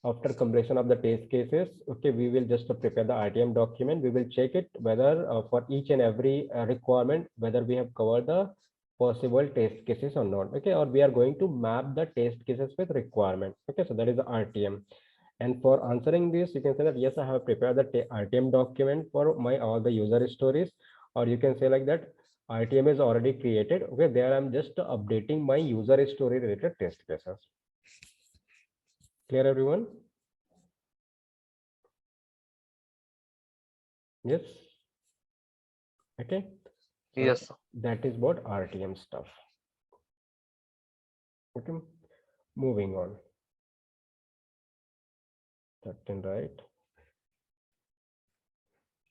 After completion of the test cases, okay, we will just prepare the RTM document. We will check it whether for each and every requirement, whether we have covered the possible test cases or not. Okay, or we are going to map the test cases with requirements. Okay, so that is the RTM. And for answering this, you can say that yes, I have prepared the RTM document for my all the user stories, or you can say like that RTM is already created. Okay, there I'm just updating my user story related test cases. Clear, everyone? Yes. Okay. So Yes. that is what RTM stuff. Okay. Moving on. Certain, right?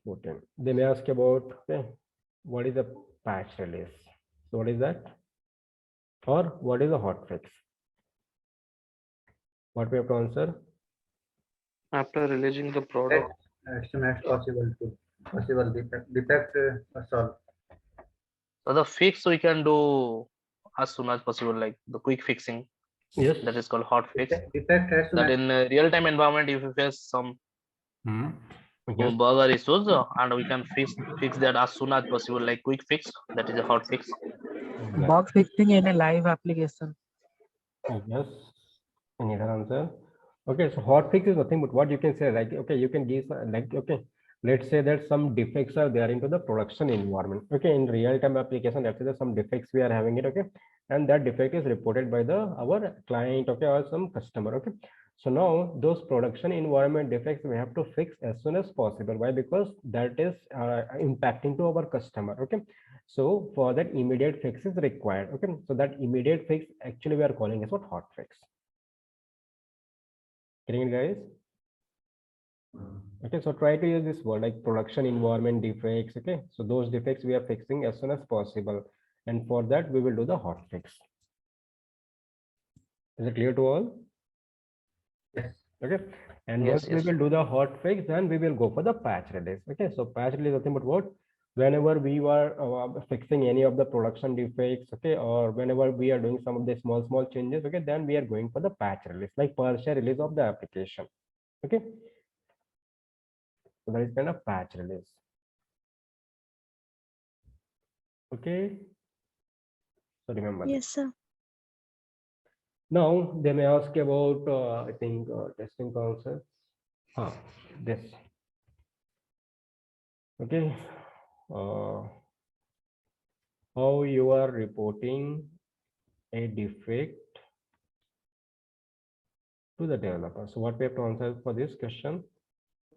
14. They may ask about, okay, what is a patch release? So what is that? Or what is a hotfix? What we have to answer? After releasing the product. As soon as possible to possible defect solve. So the fix we can do as soon as possible, like the quick fixing. Yes. That is called hot fix. Defect as soon That as in real-time environment, if you face some Yes. bug or issues, and we can fix that as soon as possible, like quick fix. That is a hot fix. Bug fixing in a live application. Yes. Any other answer? Okay, so hot fix is nothing but what you can say, like, okay, you can give like, okay, let's say that some defects are there into the production environment. Okay, in real-time application, let's say that some defects we are having it, okay, and that defect is reported by our client, okay, or some customer. Okay, so now those production environment defects we have to fix as soon as possible. Why? Because that is impacting to our customer. Okay, so for that immediate fix is required. Okay, so that immediate fix actually we are calling as what hot fix. Getting it, guys? Okay, so try to use this word like production environment defects. Okay, so those defects we are fixing as soon as possible, and for that we will do the hot fix. Is it clear to all? Yes. Okay, and Yes, once yes. we will do the hot fix, then we will go for the patch release. Okay, so patch release is nothing but what? Whenever we were fixing any of the production defects, okay, or whenever we are doing some of the small changes, okay, then we are going for the patch release, like partial release of the application. Okay, so that is kind of patch release. Okay, so remember this. Yes, sir. Now they may ask about I think testing concepts. This. Okay, how you are reporting a defect to the developer. So what we have to answer for this question?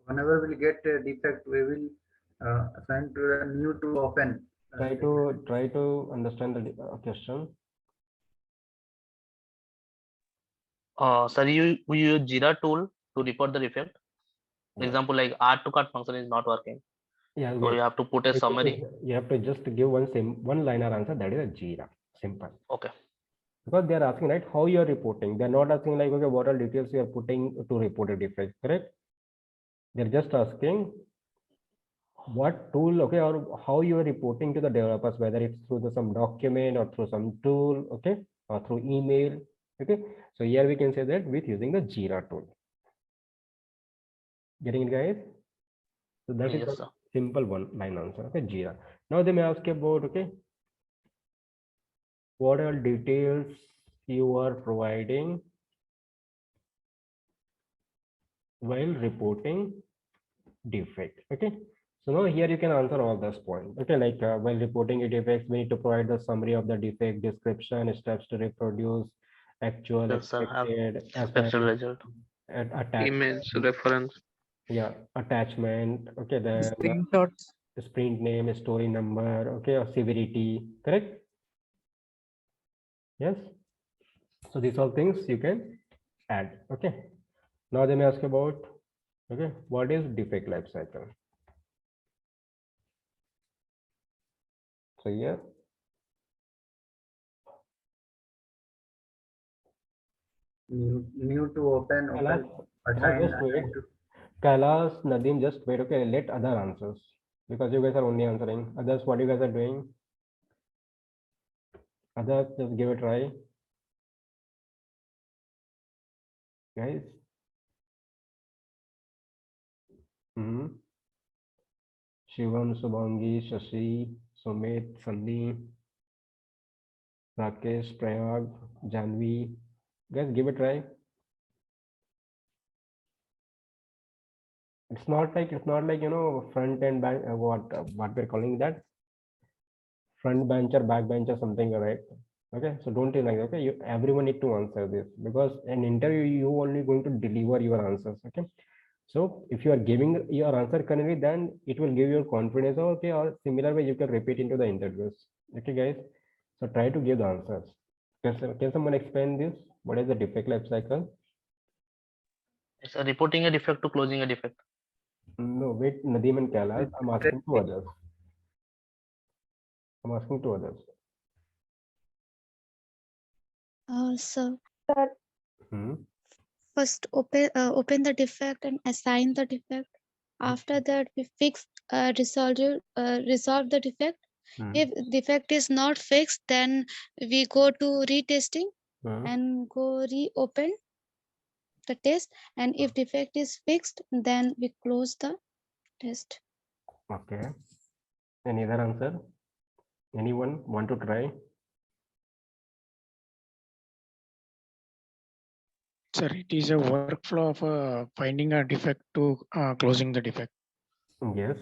Whenever we get a defect, we will assign to a new to open. Try to understand the question. Sir, we use Jira tool to report the defect. For example, like add to cart function is not working. Yeah, So you have to put a summary. You have to just give one liner answer, that is a Jira. Simple. Okay. Because they are asking, right, how you are reporting. They're not asking like, okay, what are details you are putting to report a defect, correct? They're just asking what tool, okay, or how you are reporting to the developers, whether it's through some document or through some tool, okay, or through email. Okay, so here we can say that with using the Jira tool. Getting it, guys? So that is Yes, a sir. simple one line answer. Okay, Jira. Now they may ask about, okay, what are details you are providing while reporting defect. Okay, so now here you can answer all those points. Okay, like while reporting a defect, we need to provide the summary of the defect, description, steps to reproduce, actual, Yes, sir. expected, Expected result. attachment. Image reference. Yeah, attachment. Okay, then Screenshots. sprint name, story number. Okay, or severity. Correct. Yes. So these all things you can add. Okay. Now they may ask about, okay, what is defect life cycle? So here, New to open, open, assign, just wait. assign to. Kailas, Nadeem, just wait. Okay, let other answers because you guys are only answering. Others, what you guys are doing? Others, just give it a try. Guys. Shivam, Subhangi, Shashi, Sumit, Sandeep, Rakesh, Prayag, Janvi. Guys, give it a try. It's not like you know front and back. What we're calling that front bench or back bench or something, right? Okay, so don't think like okay. Everyone need to answer this because an interview you only going to deliver your answers. Okay, so if you are giving your answer correctly, then it will give you confidence. Okay, or similar way you can repeat into the interviews. Okay, guys. So try to give the answers. Can someone explain this? What is the defect life cycle? It's reporting a defect to closing a defect. No, wait, Nadeem and Kailash. I'm asking to others. I'm asking to others. So Hmm. first open the defect and assign the defect. After that, we resolve the defect. If defect is not fixed, then we go to retesting and go reopen the test. And if defect is fixed, then we close the test. Okay. Any other answer? Anyone want to try? Sir, it is a workflow of finding a defect to closing the defect. Yes.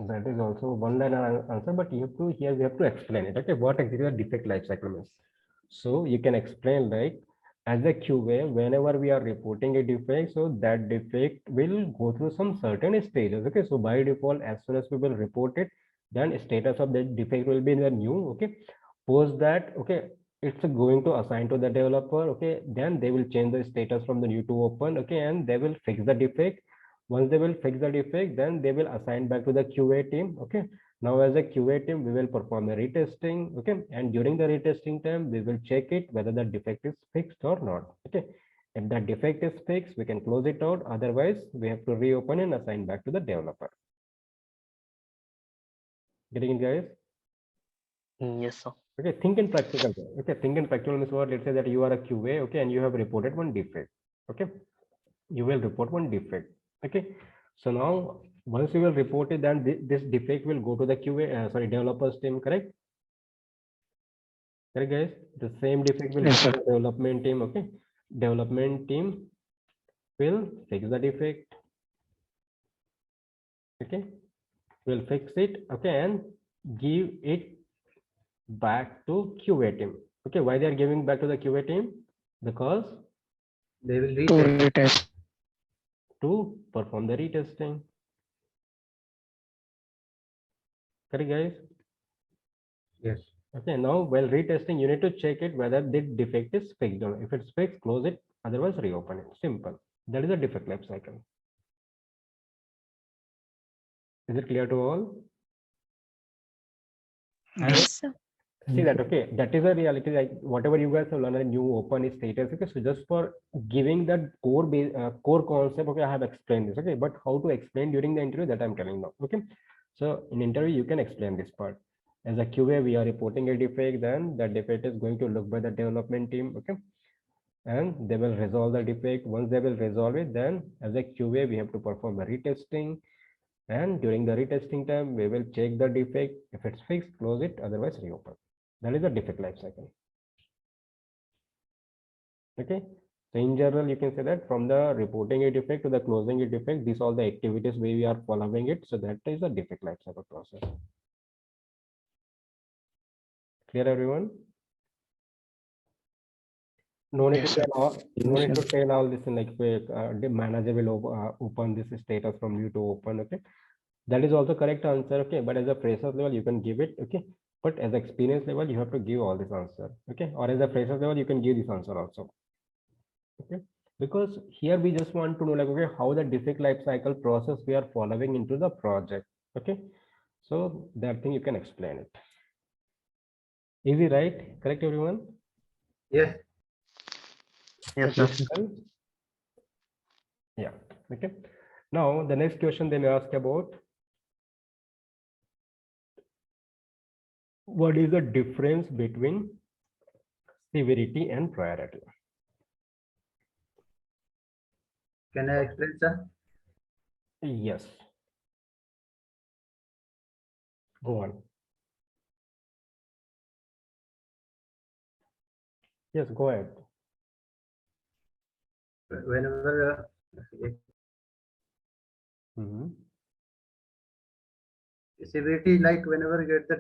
That is also one line answer, but you have to here we have to explain it. Okay, what exactly the defect life cycle means. So you can explain like as a QA, whenever we are reporting a defect, so that defect will go through some certain stages. Okay, so by default, as soon as we will report it, then status of the defect will be in the new. Okay, post that, okay, it's going to assign to the developer. Okay, then they will change the status from the new to open. Okay, and they will fix the defect. Once they will fix the defect, then they will assign back to the QA team. Okay. Now as a QA team, we will perform a retesting. Okay. And during the retesting time, we will check it whether the defect is fixed or not. Okay. If the defect is fixed, we can close it out. Otherwise, we have to reopen and assign back to the developer. Getting it, guys? Yes, sir. Okay, think in practical. Okay, think in practical means what? Let's say that you are a QA, okay, and you have reported one defect. Okay, you will report one defect. Okay, so now once you will report it, then this defect will go to the QA, developers team, correct? Correct, guys? The same defect will go to the development team. Okay, development team will fix the defect. Okay, will fix it. Okay, and give it back to QA team. Okay, why they are giving back to the QA team? Because they will retest to perform the retesting. Correct, guys? Yes. Okay, now while retesting, you need to check it whether the defect is fixed or not. If it's fixed, close it. Otherwise, reopen it. Simple. That is a defect life cycle. Is it clear to all? Yes, sir. See that, okay, that is a reality, like whatever you guys have learned in new open status. Okay, so just for giving that core concept, okay, I have explained this. Okay, but how to explain during the interview, that I'm telling now. Okay, so in interview you can explain this part. As a QA, we are reporting a defect, then that defect is going to look by the development team. Okay, and they will resolve the defect. Once they will resolve it, then as a QA, we have to perform a retesting. And during the retesting time, we will check the defect. If it's fixed, close it. Otherwise, reopen. That is the defect life cycle. Okay. So in general, you can say that from the reporting a defect to the closing a defect, these all the activities we are following it. So that is a defect life cycle process. Clear, everyone? No need to tell all. No need to tell all this in like the manager will open this status from you to open. Okay. That is also correct answer. Okay. But as a fresher level, you can give it. Okay. But as experience level, you have to give all this answer. Okay. Or as a fresher level, you can give this answer also. Okay. Because here we just want to know like, okay, how the defect life cycle process we are following into the project. Okay. So that thing you can explain it. Easy, right? Correct, everyone? Yes. Yes, sir. Yeah. Okay. Now the next question they may ask about what is the difference between severity and priority? Can I explain, sir? Yes. Go on. Yes, go ahead. Whenever severity, like whenever you get the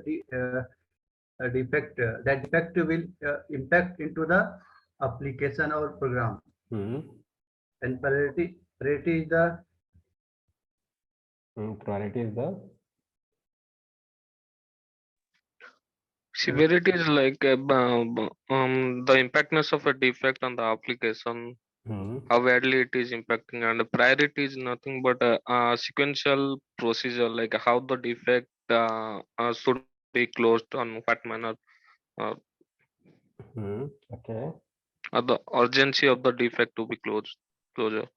a defect, that defect will impact into the application or program. And priority is the priority is the severity is like the impactness of a defect on the application, how badly it is impacting, and the priority is nothing but a sequential procedure, like how the defect should be closed on what manner. Okay. The urgency of the defect to be closure.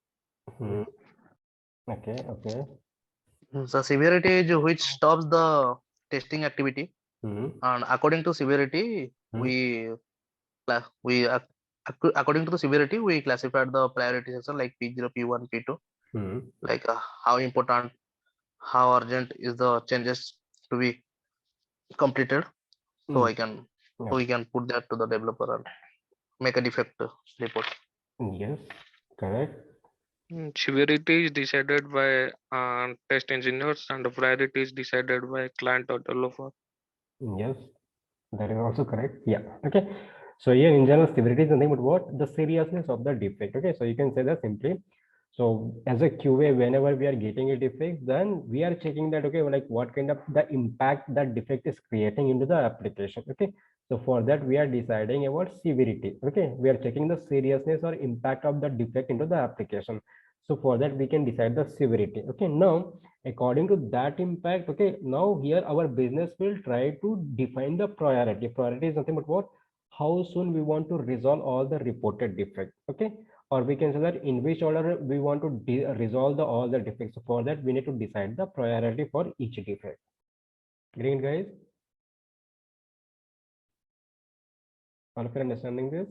Okay. Okay. So severity is which stops the testing activity, and according to severity, according to the severity we classified the priority section like P0, P1, P2, like how important, how urgent is the changes to be completed. So we can put that to the developer and make a defect report. Yes, correct. Severity is decided by test engineers, and the priority is decided by client or developer. Yes, that is also correct. Yeah. Okay. So here in general, severity is nothing but what? The seriousness of the defect. Okay. So you can say that simply. So as a QA, whenever we are getting a defect, then we are checking that, okay, like what kind of the impact that defect is creating into the application. Okay. So for that, we are deciding about severity. Okay. We are checking the seriousness or impact of the defect into the application. So for that, we can decide the severity. Okay, now according to that impact, okay, now here our business will try to define the priority. Priority is nothing but what? How soon we want to resolve all the reported defects. Okay, or we can say that in which order we want to resolve all the defects. So for that, we need to decide the priority for each defect. Green, guys? All of you understanding this?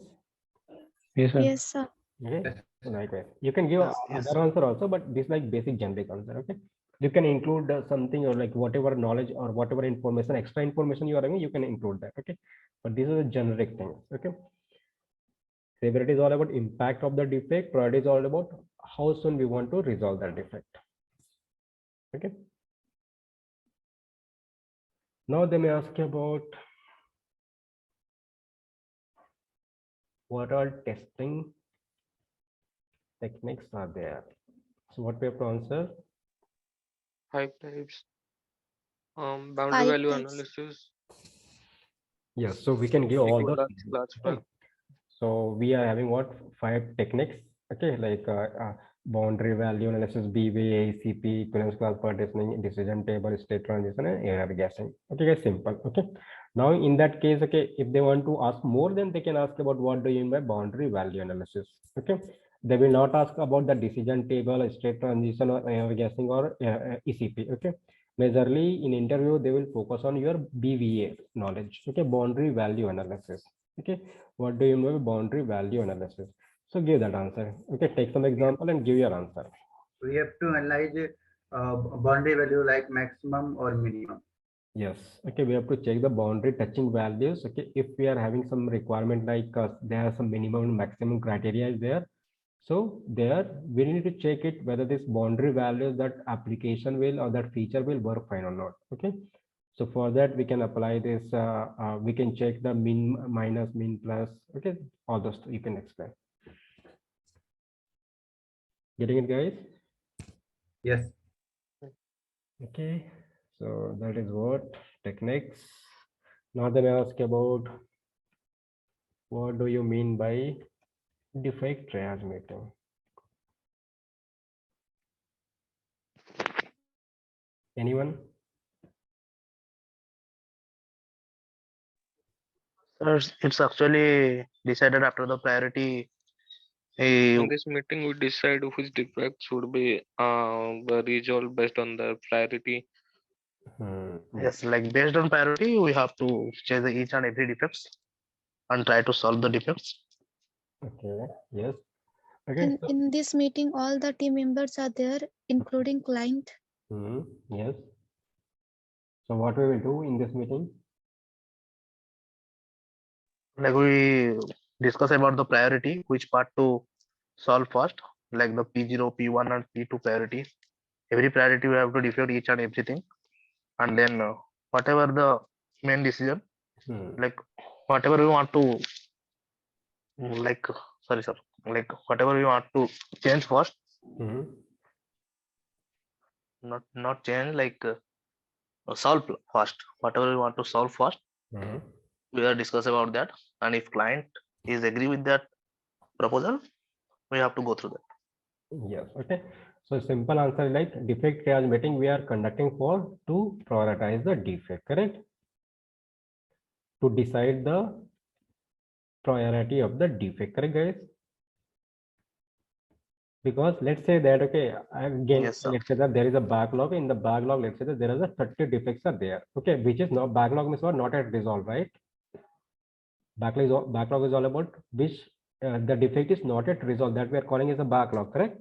Yes, sir. Yes, sir. Okay, likewise. You can give Yes. other answer also, but this like basic generic answer. Okay, you can include something or like whatever knowledge or whatever information, extra information you are having, you can include that. Okay, but these are the generic things. Okay, severity is all about impact of the defect. Priority is all about how soon we want to resolve that defect. Okay. Now they may ask you about what are testing techniques are there. So what we have to answer? 5 types. Boundary 5 value types. analysis. Yes, so we can give all the. Equivalence classifier. So we are having what 5 techniques, okay, like boundary value analysis, BVA, ACP, equivalence class partitioning, decision table, state transition, and ARB guessing. Okay, guys, simple. Okay. Now in that case, okay, if they want to ask more, then they can ask about what do you mean by boundary value analysis. Okay, they will not ask about the decision table, state transition, or ARB guessing, or ECP. Okay. Majorly in interview, they will focus on your BVA knowledge. Okay, boundary value analysis. Okay, what do you mean by boundary value analysis? So give that answer. Okay, take some example and give your answer. We have to analyze boundary value like maximum or minimum. Yes. Okay, we have to check the boundary touching values. Okay, if we are having some requirement like there are some minimum and maximum criteria is there. So there we need to check it whether this boundary values that application will or that feature will work fine or not. Okay. So for that we can apply this. We can check the min minus, min plus. Okay, all those you can explain. Getting it, guys? Yes. Okay, so that is what techniques. Now then I ask about what do you mean by defect triage meeting? Anyone? Sir, it's actually decided after the priority. In this meeting, we decide which defects should be resolved based on the priority. Yes, like based on priority, we have to chase each and every defects and try to solve the defects. Okay, yes. Okay. And in this meeting, all the team members are there, including client. Yes. So what we will do in this meeting? Like we discuss about the priority, which part to solve first, like the P0, P1, and P2 priority. Every priority we have to define each and everything, and then whatever the main decision, like whatever we want to, like sorry sir, like whatever we want to change first, not change, like solve first. Whatever we want to solve first, we are discuss about that, and if client is agree with that proposal, we have to go through that. Yes. Okay. So simple answer is like defect triage meeting we are conducting for to prioritize the defect, correct? To decide the priority of the defect, correct, guys? Because let's say that, okay, again, Yes, sir. let's say that there is a backlog. In the backlog, let's say that there is a 30 defects are there. Okay, which is not backlog means not yet resolved, right? Backlog is all about which the defect is not yet resolved, that we are calling as a backlog, correct?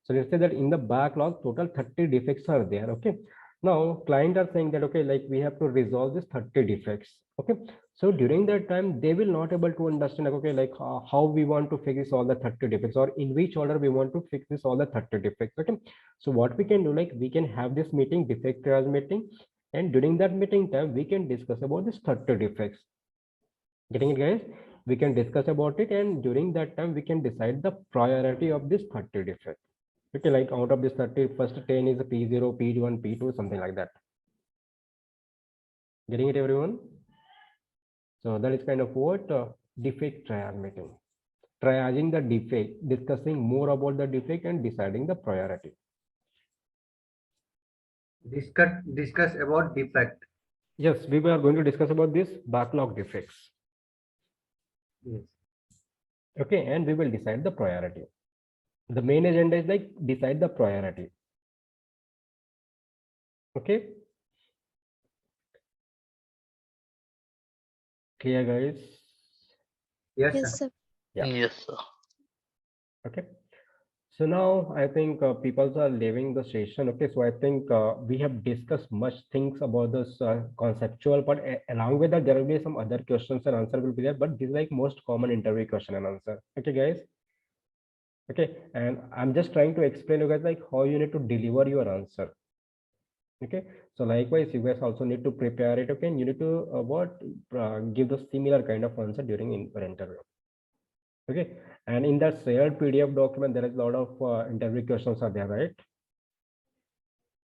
So let's say that in the backlog, total 30 defects are there. Okay. Now client are saying that, okay, like we have to resolve this 30 defects. Okay. So during that time, they will not able to understand, like, okay, like how we want to fix all the 30 defects or in which order we want to fix this all the 30 defects. Okay. So what we can do, like we can have this meeting, defect triage meeting, and during that meeting time, we can discuss about this 30 defects. Getting it, guys? We can discuss about it, and during that time, we can decide the priority of this 30 defects. Okay, like out of this 30, first 10 is a P0, P1, P2, something like that. Getting it, everyone? So that is kind of what defect triage meeting. triaging the defect, discussing more about the defect and deciding the priority. Discuss about defect. Yes, we are going to discuss about this backlog defects. Yes. Okay, and we will decide the priority. The main agenda is like decide the priority. Okay. Clear, guys? Yes, Yes, sir. sir. Yeah. Yes, sir. Okay. So now I think people are leaving the session. Okay, so I think we have discussed much things about this conceptual, but along with that, there will be some other questions and answer will be there. But this is like most common interview question and answer. Okay, guys. Okay, and I'm just trying to explain you guys like how you need to deliver your answer. Okay, so likewise, you guys also need to prepare it. Okay, and you need to give the similar kind of answer during your interview. Okay, and in that shared PDF document, there is a lot of interview questions are there, right?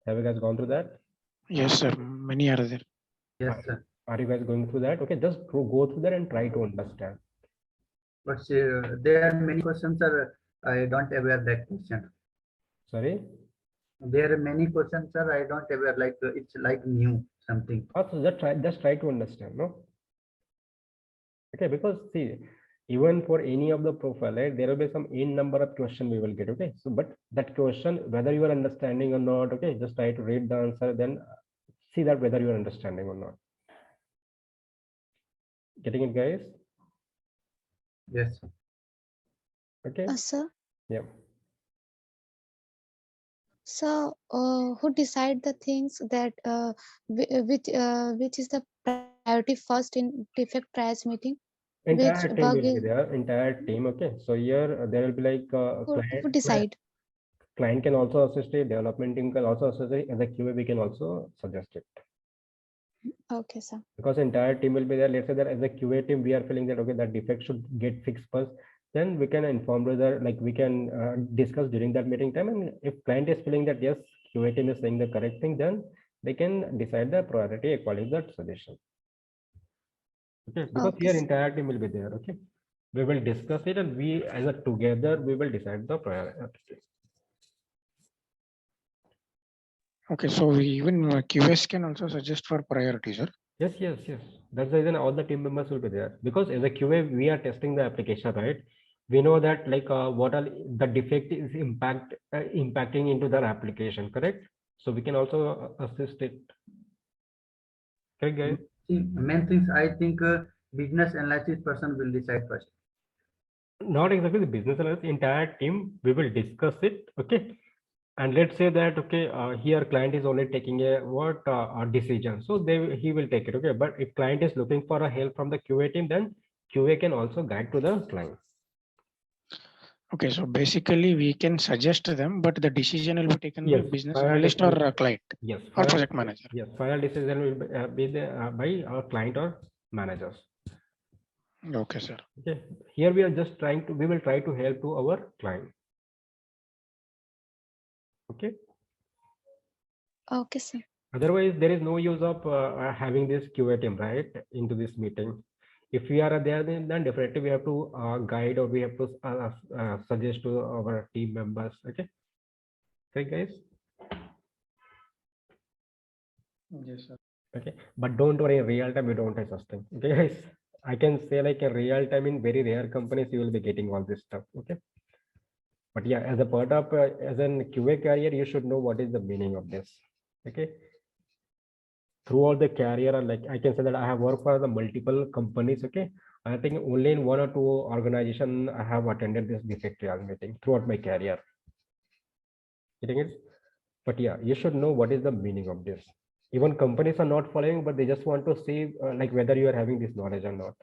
Have you guys gone through that? Yes, sir. Many are there. Yes, sir. Are you guys going through that? Okay, just go through that and try to understand. But there are many questions, sir. I don't aware that question. Sorry? There are many questions, sir. I don't aware, like it's like new something. Also, just try to understand, no? Okay, because see, even for any of the profile, right, there will be some n number of question we will get. Okay, so but that question, whether you are understanding or not, okay, just try to read the answer, then see that whether you are understanding or not. Getting it, guys? Yes. Okay. Sir. Yeah. So, who decide the things that which is the priority first in defect triage meeting? Entire Which team bug will be is there. Entire team. Okay. So here there will be like who decide? Client can also assist it. Development team can also assist it. As a QA, we can also suggest it. Okay, sir. Because entire team will be there. Let's say that as a QA team, we are feeling that okay, that defect should get fixed first. Then we can inform whether like we can discuss during that meeting time. And if client is feeling that yes, QA team is saying the correct thing, then they can decide the priority according to that suggestion. Okay, because Okay, here sir. entire team will be there. Okay, we will discuss it and we as a together we will decide the priority. Okay, so we even QS can also suggest for priority, sir. Yes. That's the reason all the team members will be there, because as a QA we are testing the application, right? We know that like what are the defect is impacting into their application, correct? So we can also assist it. Correct, guys? Main things I think business analysis person will decide first. Not exactly the business analysis, entire team we will discuss it. Okay, and let's say that okay, here client is only taking a decision, so he will take it. Okay, but if client is looking for a help from the QA team, then QA can also guide to the client. Okay, so basically we can suggest them, but the decision will be taken by business analyst or a client. Yes, or project manager. Yes, final decision will be by our client or managers. Okay, sir. Okay, here we are just we will try to help to our client. Okay. Okay, sir. Otherwise, there is no use of having this QA team, right, into this meeting. If we are there, then definitely we have to guide or we have to suggest to our team members. Okay. Okay, guys. Yes, sir. Okay, but don't worry, in real time we don't have such thing. Okay, guys. I can say like in real time in very rare companies you will be getting all this stuff. Okay. But yeah, as a part of as an QA career, you should know what is the meaning of this. Okay. Throughout the career, like I can say that I have worked for the multiple companies. Okay, I think only in 1 or 2 organizations I have attended this defect triage meeting throughout my career. Getting it? But yeah, you should know what is the meaning of this. Even companies are not following, but they just want to see like whether you are having this knowledge or not.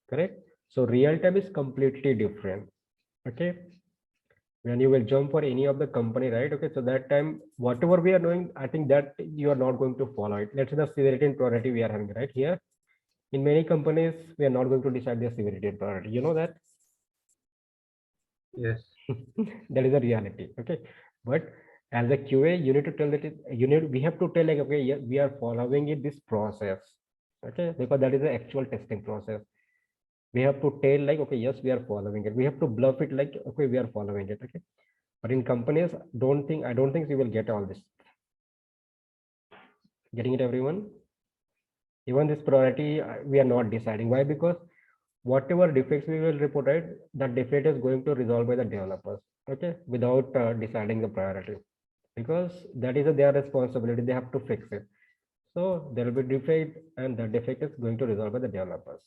Correct? So real time is completely different. Okay. When you will jump for any of the company, right? Okay, so that time, whatever we are doing, I think that you are not going to follow it. Let's say the severity and priority we are having right here. In many companies, we are not going to decide the severity and priority. You know that? Yes. That is the reality. Okay, but as a QA, you need to tell that we have to tell like okay, yeah, we are following this process. Okay, because that is the actual testing process. we have to tell like, okay, yes, we are following it. We have to bluff it like, okay, we are following it. Okay. But in companies, I don't think you will get all this. Getting it, everyone? Even this priority, we are not deciding. Why? Because whatever defects we will report, right, that defect is going to resolve by the developers, okay, without deciding the priority, because that is their responsibility. They have to fix it. So there will be defect, and the defect is going to resolve by the developers.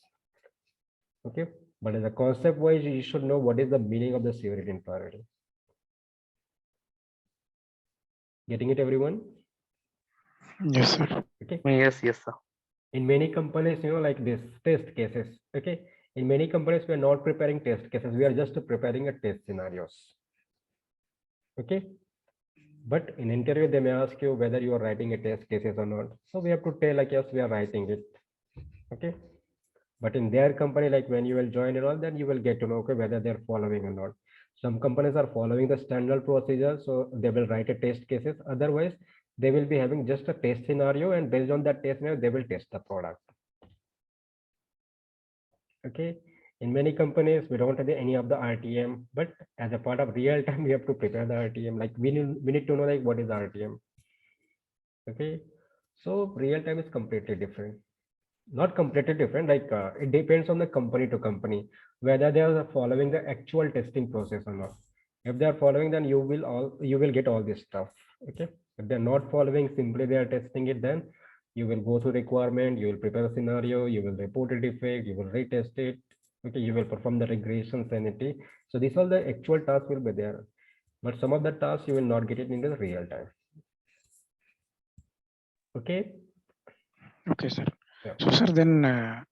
Okay, but as a concept wise, you should know what is the meaning of the severity and priority. Getting it, everyone? Yes, sir. Okay. Yes, sir. In many companies, like this test cases. Okay. In many companies, we are not preparing test cases. We are just preparing a test scenarios. Okay. But in interview, they may ask you whether you are writing a test cases or not. So we have to tell like, yes, we are writing it. Okay. But in their company, like when you will join and all, then you will get to know, okay, whether they're following or not. Some companies are following the standard procedure, so they will write a test cases. Otherwise, they will be having just a test scenario, and based on that test scenario, they will test the product. Okay. In many companies, we don't have any of the RTM, but as a part of real time, we have to prepare the RTM. Like we need to know like what is RTM. Okay. So real time is completely different. Not completely different, like it depends on the company to company, whether they are following the actual testing process or not. If they are following, then you will get all this stuff. Okay. If they're not following, simply they are testing it, then you will go through requirement, you will prepare a scenario, you will report a defect, you will retest it. Okay, you will perform the regression sanity. So these all the actual tasks will be there, but some of the tasks you will not get it in the real time. Okay. Okay, sir. Yeah. So, sir, then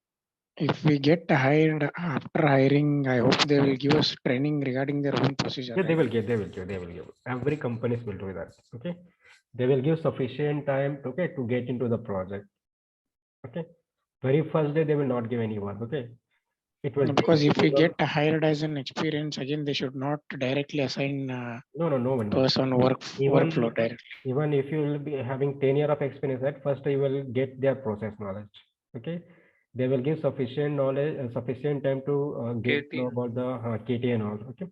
if we get hired after hiring, I hope they will give us training regarding their own procedure. Yeah, right? they will give. Every companies will do that. Okay. They will give sufficient time to get into the project. Okay. Very first day, they will not give any work. Okay. It will Because if we get hired as an experience, again, they should not directly assign no one person workflow directly. Even if you will be having 10 years of experience, at first you will get their process knowledge. Okay. They will give sufficient knowledge and sufficient time to get to know about the KT and all. Okay.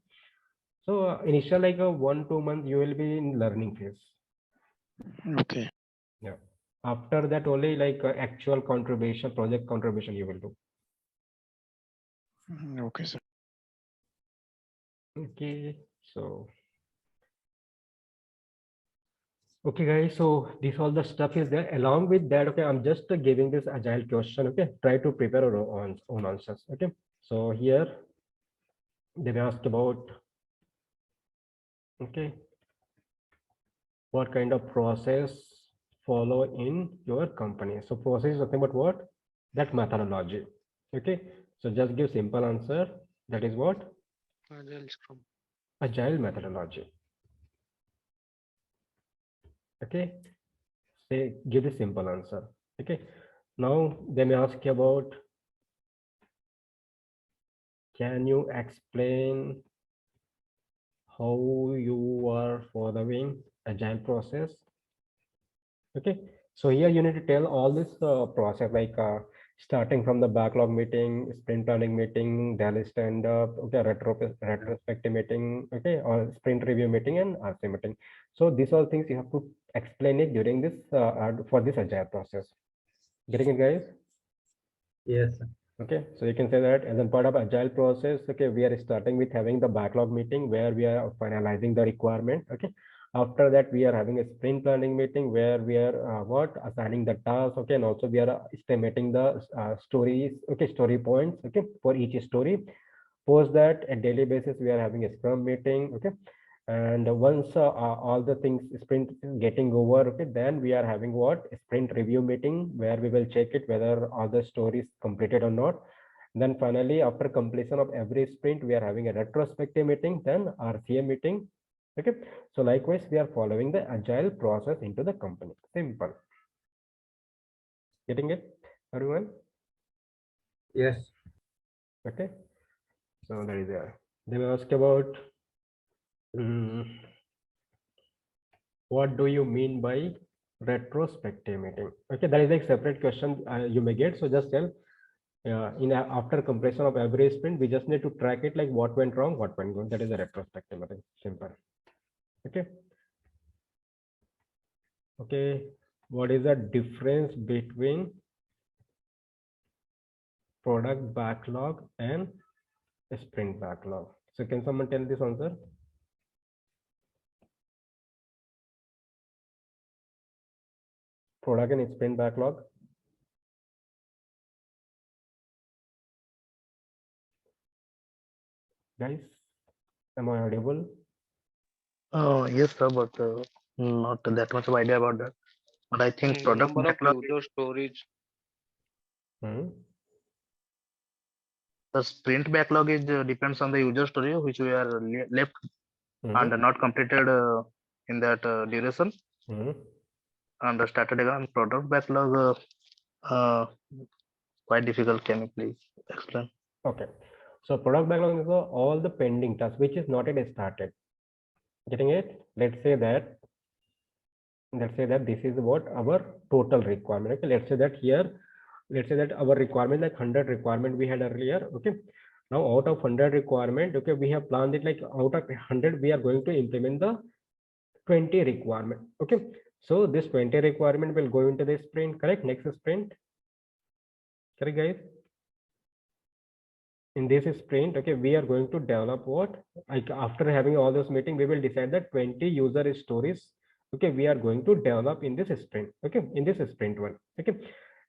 So initial like 1-2 months, you will be in learning phase. Okay. Yeah. After that, only like actual contribution, project contribution you will do. Okay, sir. Okay. So. Okay, guys. So this all the stuff is there. Along with that, okay, I'm just giving this agile question. Okay, try to prepare your own answers. Okay. So here they may ask about. Okay. What kind of process follow in your company? So process is nothing but what? That methodology. Okay. So just give simple answer. That is what? Agile Scrum. Agile methodology. Okay. Say give the simple answer. Okay. Now they may ask you about, can you explain how you are following agile process? Okay. So here you need to tell all this process, like starting from the backlog meeting, sprint planning meeting, daily stand up, okay, retrospective meeting, okay, or sprint review meeting and RC meeting. So these all things you have to explain it during this for this agile process. Getting it, guys? Yes. Okay, so you can say that as a part of agile process, okay, we are starting with having the backlog meeting where we are finalizing the requirement. Okay. After that, we are having a sprint planning meeting where we are assigning the tasks, okay, and also we are estimating the stories, okay, story points, okay, for each story. Post that, at daily basis, we are having a scrum meeting, okay, and once all the things sprint is getting over, okay, then we are having what? A sprint review meeting where we will check it whether all the stories completed or not. Then finally, after completion of every sprint, we are having a retrospective meeting, then RCA meeting. Okay, so likewise, we are following the agile process into the company. Simple. Getting it, everyone? Yes. Okay, so that is there. They will ask about what do you mean by retrospective meeting? Okay, that is a separate question you may get. So just tell after completion of every sprint, we just need to track it like what went wrong, what went good. That is a retrospective. Nothing simple. Okay. Okay. What is the difference between product backlog and sprint backlog? So can someone tell this answer? Product and sprint backlog. Guys, am I audible? Yes, sir, but not that much of idea about that. But I think product Number of backlog, user storage. the sprint backlog is depends on the user story which we are left and not completed in that duration. And the started again product backlog quite difficult. Can you please explain? Okay. So product backlog is all the pending tasks which is not yet started. Getting it? Let's say that this is what our total requirement. Okay, let's say that here, let's say that our requirement like 100 requirement we had earlier. Okay, now out of 100 requirement, okay, we have planned it like out of 100 we are going to implement the 20 requirement. Okay, so this 20 requirement will go into the sprint, correct? Next sprint, correct guys? In this sprint, okay, we are going to develop what, like after having all those meetings, we will decide that 20 user stories, okay, we are going to develop in this sprint. Okay, in this sprint one. Okay,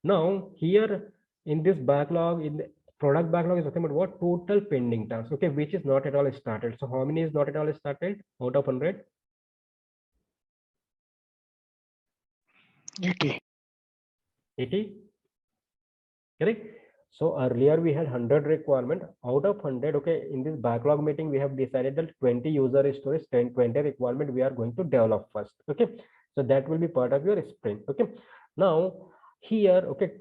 now here in this backlog, in the product backlog is talking about what? Total pending tasks, okay, which is not at all started. So how many is not at all started out of 100? 80, correct? So earlier we had 100 requirement. Out of 100, okay, in this backlog meeting we have decided that 20 user stories, 20 requirement we are going to develop first. Okay, so that will be part of your sprint. Okay, now here, okay,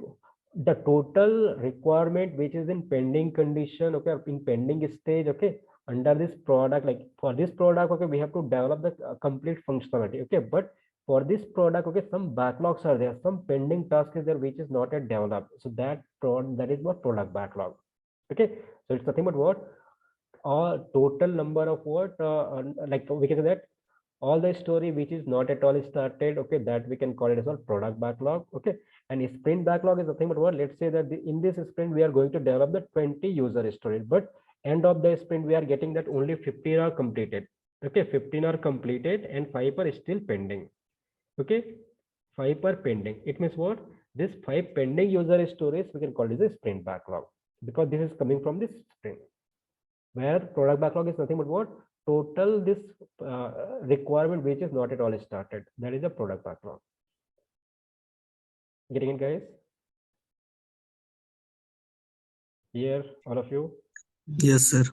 the total requirement which is in pending condition, okay, in pending stage, okay, under this product, like for this product, okay, we have to develop the complete functionality. Okay, but for this product, okay, some backlogs are there, some pending task is there which is not yet developed. So that is what product backlog. Okay, so it's nothing but what, total number of what, like we can say that all the story which is not at all started, okay, that we can call it as well product backlog. Okay, and sprint backlog is nothing but what, let's say that in this sprint we are going to develop the 20 user stories, but end of the sprint we are getting that only 15 are completed. Okay, 15 are completed and 5 are still pending. Okay, 5 are pending. It means what, this 5 pending user stories we can call it a sprint backlog, because this is coming from this sprint, where product backlog is nothing but what, total this requirement which is not at all started. That is a product backlog. Getting it, guys? Here, all of you? Yes, sir.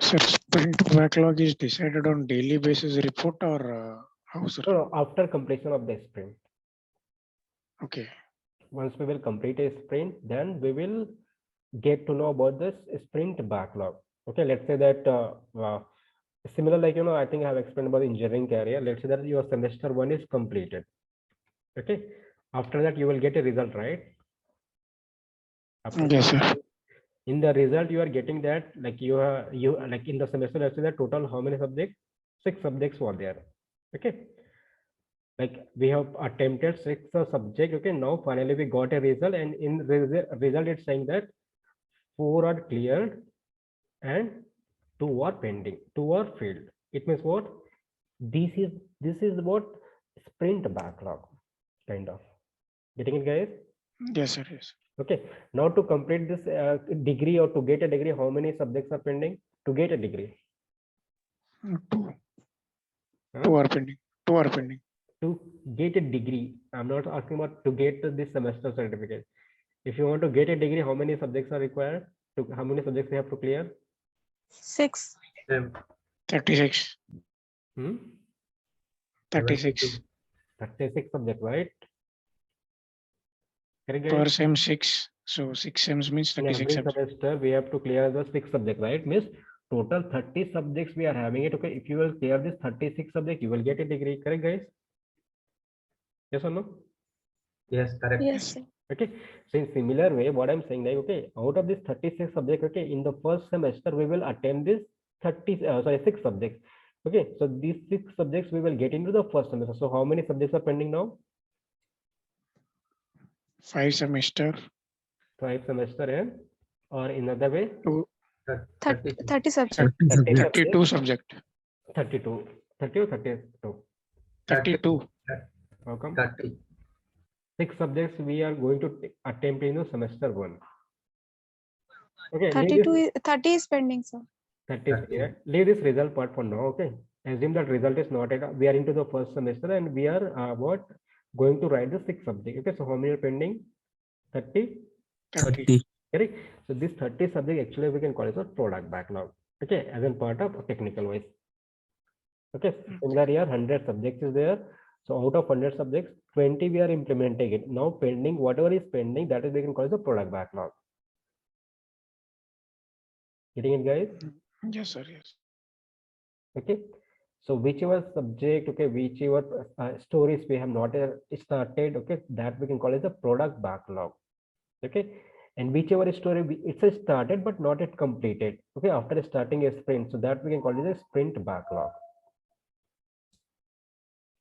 Sir, sprint backlog is decided on daily basis report or how, sir? No, after completion of the sprint. Okay. Once we will complete a sprint, then we will get to know about this sprint backlog. Okay, let's say that similar, like, you know, I think I have explained about the engineering career. Let's say that your semester 1 is completed. Okay, after that you will get a result, right? Yes, sir. In the result you are getting that, like you like in the semester, let's say that total how many subjects? 6 subjects were there. Okay, like we have attempted 6 subjects. Okay, now finally we got a result, and in result it's saying that 4 are cleared and 2 are pending, 2 are failed. It means what, this is what sprint backlog kind of. Getting it, guys? Yes, sir. Yes. Okay, now to complete this degree, or to get a degree, how many subjects are pending to get a degree? 2. 2 are pending. 2 are pending. To get a degree, I'm not asking about to get this semester certificate. If you want to get a degree, how many subjects are required? How many subjects you have to clear? 6. 36. 36. 36 subjects, right? Per sem 6. So 6 sems means 36 subjects. Semester we have to clear the 6 subjects, right? Means total 30 subjects we are having it. Okay, if you will clear this 36 subjects, you will get a degree. Correct, guys? Yes or no? Yes, correct. Yes, sir. Okay, so in similar way, what I'm saying, like, okay, out of this 36 subjects, okay, in the first semester we will attempt this 6 subjects. Okay, so these 6 subjects we will get into the first semester. So how many subjects are pending now? 5 semester. 5 semester, and or in another way, 30 subjects. 32 subject. 32, 30 or 32? 32. How come? 30. 6 subjects we are going to attempt in the semester 1. Okay, 30 is pending, sir. 30 is clear. Leave this result part for now. Okay, assume that result is not at, we are into the first semester and we are going to write the 6 subject. Okay, so how many are pending? 30. 30. Correct. So this 30 subject actually we can call it a product backlog. Okay, as a part of technical wise. Okay, similar here 100 subjects is there. So out of 100 subjects, 20 we are implementing it. Now pending, whatever is pending, that is we can call it the product backlog. Getting it, guys? Yes, sir. Yes. Okay, so whichever subject, okay, whichever stories we have not started, okay, that we can call it the product backlog. Okay, and whichever story it's started but not yet completed, okay, after starting a sprint, so that we can call it a sprint backlog.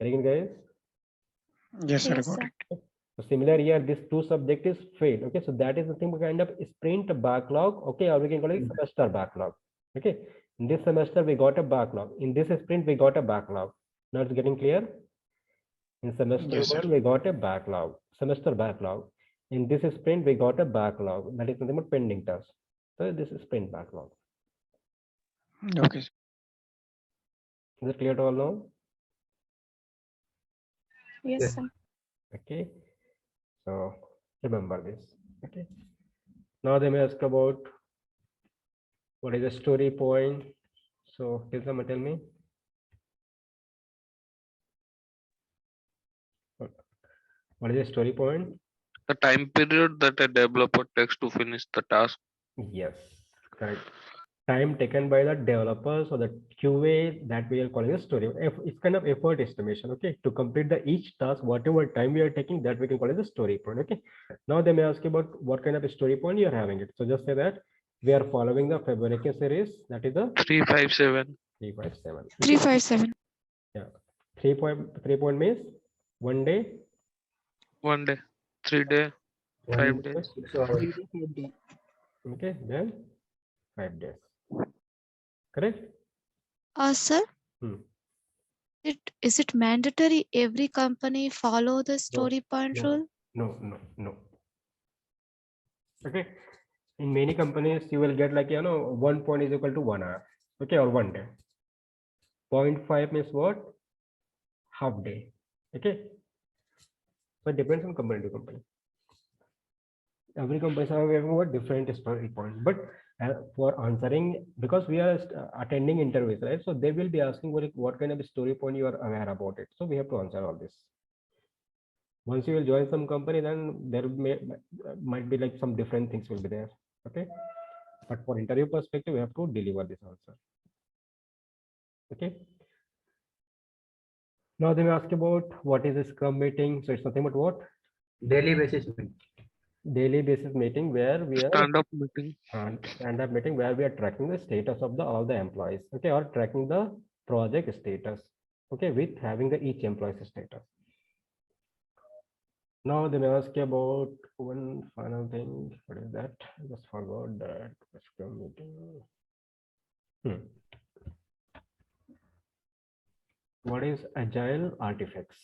Getting it, guys? Yes, sir. Yes, Got sir. it. So similar here, this 2 subject is failed. Okay, so that is the thing, kind of sprint backlog. Okay, or we can call it semester backlog. Okay, in this semester we got a backlog. In this sprint we got a backlog. Now it's getting clear. In semester Yes, sir. 1 we got a backlog, semester backlog. In this sprint we got a backlog. That is nothing but pending tasks. So this is sprint backlog. Okay. Is it clear to all now? Yes, Yes. sir. Okay, so remember this. Okay, now they may ask about what is a story point. So can someone tell me what is a story point? The time period that a developer takes to finish the task. Yes, correct. Time taken by the developers or the QA, that we are calling a story. It's kind of effort estimation. Okay, to complete the each task, whatever time we are taking, that we can call it a story point. Okay, now they may ask you about what kind of a story point you are having it. So just say that we are following the Fibonacci series. That is the 357. 357. 357. Yeah, 3 point means 1 day. 1 day, 3 day, 5 days. 6 hours. Okay, then 5 days. Correct? Sir, Hmm. is it mandatory every company follow the story point no, rule? No. Okay. In many companies, you will get like, 1 point is equal to 1 hour. Okay, or 1 day. 0.5 means what? Half day. Okay. So it depends on company to company. Every company has a different story point. But for answering, because we are attending interviews, right? So they will be asking what kind of story point you are aware about it. So we have to answer all this. Once you will join some company, then there might be like some different things will be there. Okay, but for interview perspective, we have to deliver this answer. Okay, now they may ask about what is a Scrum meeting. So it's nothing but what? Daily basis meeting. Daily basis meeting where we are Stand-up meeting. Stand-up meeting where we are tracking the status of all the employees. Okay, or tracking the project status. Okay, with having the each employee's status. Now they may ask you about one final thing. What is that? I just forgot that. Scrum meeting. What is agile artifacts?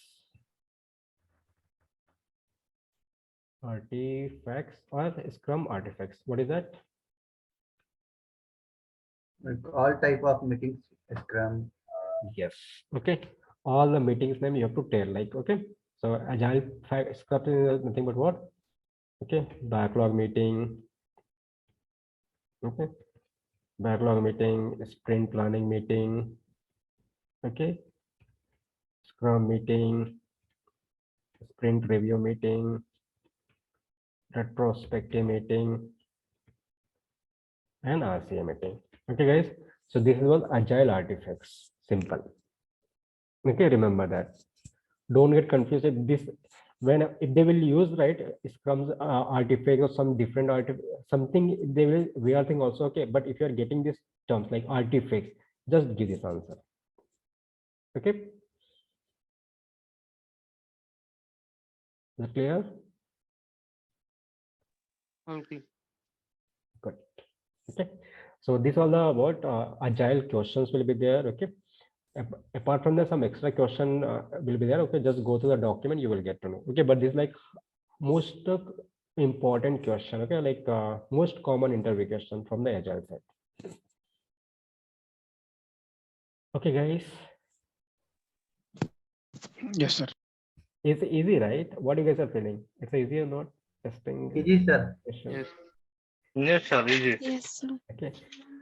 Artifacts or Scrum artifacts? What is that? Like all type of meetings, Scrum. Yes. Okay. All the meetings name you have to tell. Like, okay. So agile Scrum is nothing but what? Okay. Backlog meeting. Okay. Backlog meeting, sprint planning meeting. Okay. Scrum meeting, sprint review meeting, retrospective meeting, and RCA meeting. Okay, guys. So this is what agile artifacts. Simple. Okay, remember that. Don't get confused with this when if they will use right Scrum's artifact or some different something, they will we are thinking also okay. But if you are getting these terms like artifacts, just give this answer. Okay. Is it clear? Okay. Good. Okay. So these all the about agile questions will be there. Okay. Apart from that, some extra question will be there. Okay, just go to the document, you will get to know. Okay, but this is like most important question. Okay, like most common interview question from the agile side. Okay, guys. Yes, sir. It's easy, right? What you guys are feeling? It's easy or not? Testing. Easy, sir. Yes. Yes, sir. Easy. Yes, sir. Okay.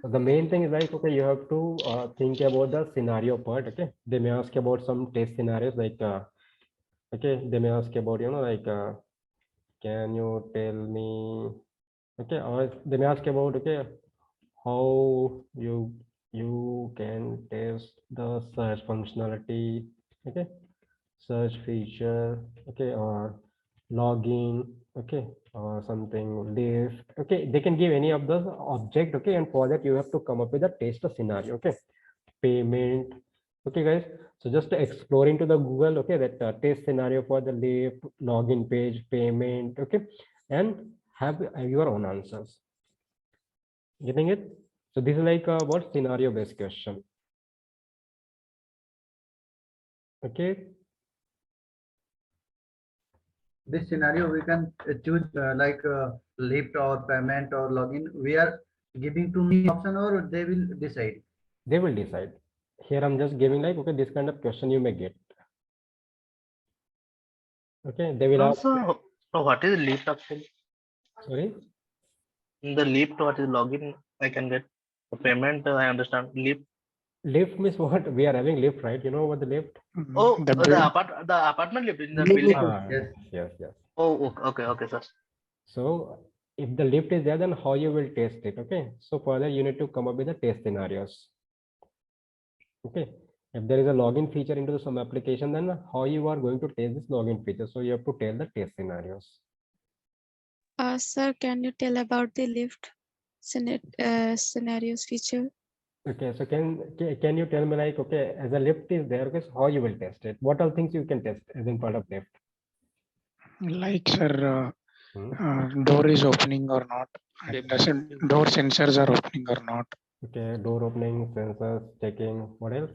So the main thing is like, okay, you have to think about the scenario part. Okay. They may ask about some test scenarios like, okay, they may ask about, you know, like, can you tell me, okay, or they may ask about, okay, how you can test the search functionality, okay, search feature, okay, or login, okay, or something lift, okay. They can give any of those object, okay, and for that you have to come up with a test scenario, okay. Payment, okay, guys. So just explore into the Google, okay, that test scenario for the lift, login page, payment, okay, and have your own answers. Getting it? So this is like what scenario based question. Okay. This scenario we can choose like lift or payment or login. We are giving to me option or they will decide. They will decide. Here I'm just giving like, okay, this kind of question you may get. Okay, they will ask. Also, what is lift actually? Sorry? In the lift, what is login? I can get the payment. I understand lift. Lift means what? We are having lift, right? You know what the lift? Oh, the apartment lift in the building. Yes, yes. Oh, okay, sir. So if the lift is there, then how you will test it? Okay. So for that you need to come up with the test scenarios. Okay. If there is a login feature into some application, then how you are going to test this login feature? So you have to tell the test scenarios. Sir, can you tell about the lift scenarios feature? Okay, so can you tell me like, okay, as a lift is there, okay, so how you will test it? What all things you can test as in part of lift? Like, sir, door is opening or not? And door sensors are opening or not? Okay, door opening, sensors checking. What else?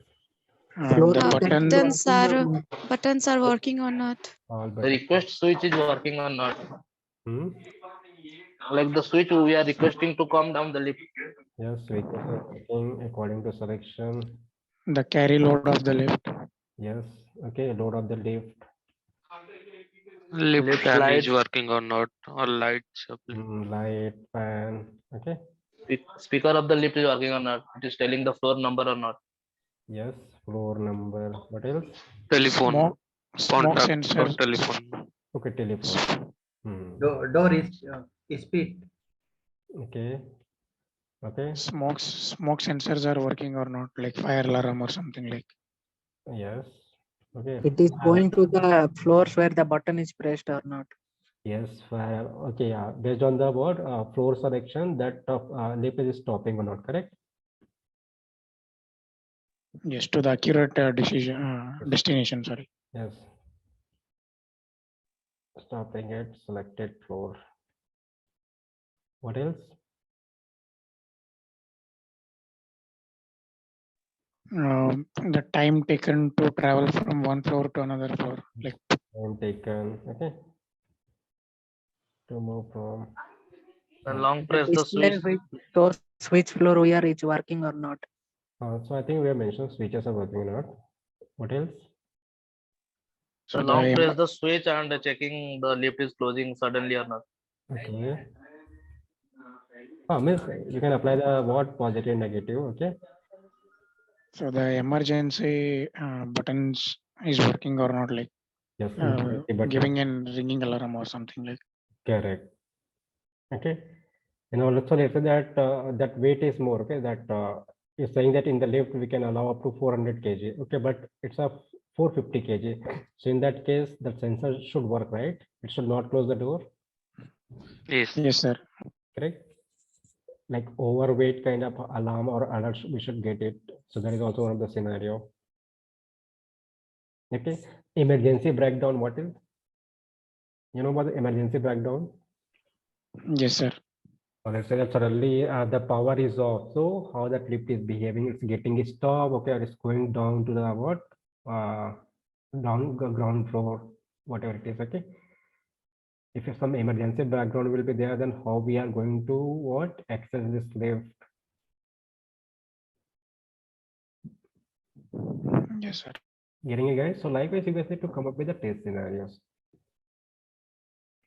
The Buttons are working or not? The request switch is working or not? Like the switch we are requesting to come down the lift. Yes, switches are working according to selection. The carry load of the lift. Yes, okay, load of the lift. Lift fan is working or not, or lights. Light, fan, okay. Speaker of the lift is working or not. It is telling the floor number or not. Yes, floor number. What else? Telephone. Smoke sensor. Telephone. Okay, telephone. Door is speed. Okay. Okay. Smoke sensors are working or not, like fire alarm or something like. Yes. Okay. It is going to the floors where the button is pressed or not. Yes, fire. Okay, yeah. Based on the word floor selection, that lift is stopping or not, correct? Yes, to the accurate destination. Sorry. Yes. Stopping at selected floor. What else? The time taken to travel from one floor to another floor, like time taken. Okay. To move from. The long press the switch. So switch floor where it's working or not. So I think we have mentioned switches are working or not. What else? So long press the switch and checking the lift is closing suddenly or not. Okay. Miss, you can apply the word positive, negative. Okay. So the emergency buttons is working or not, like yes, giving and ringing alarm or something like. Correct. Okay. And also let's say that that weight is more. Okay. That is saying that in the lift we can allow up to 400 kg. Okay, but it's a 450 kg. So in that case, the sensor should work, right? It should not close the door. Yes. Yes, sir. Correct. Like overweight kind of alarm or alert, we should get it. So that is also one of the scenario. Okay. Emergency breakdown. What is? You know about the emergency breakdown? Yes, sir. So let's say that suddenly the power is off. So how that lift is behaving? It's getting stopped. Okay, or it's going down to the what? Down ground floor, whatever it is. Okay. If some emergency background will be there, then how we are going to what access this lift? Yes, sir. Getting it, guys? So likewise, you guys need to come up with the test scenarios.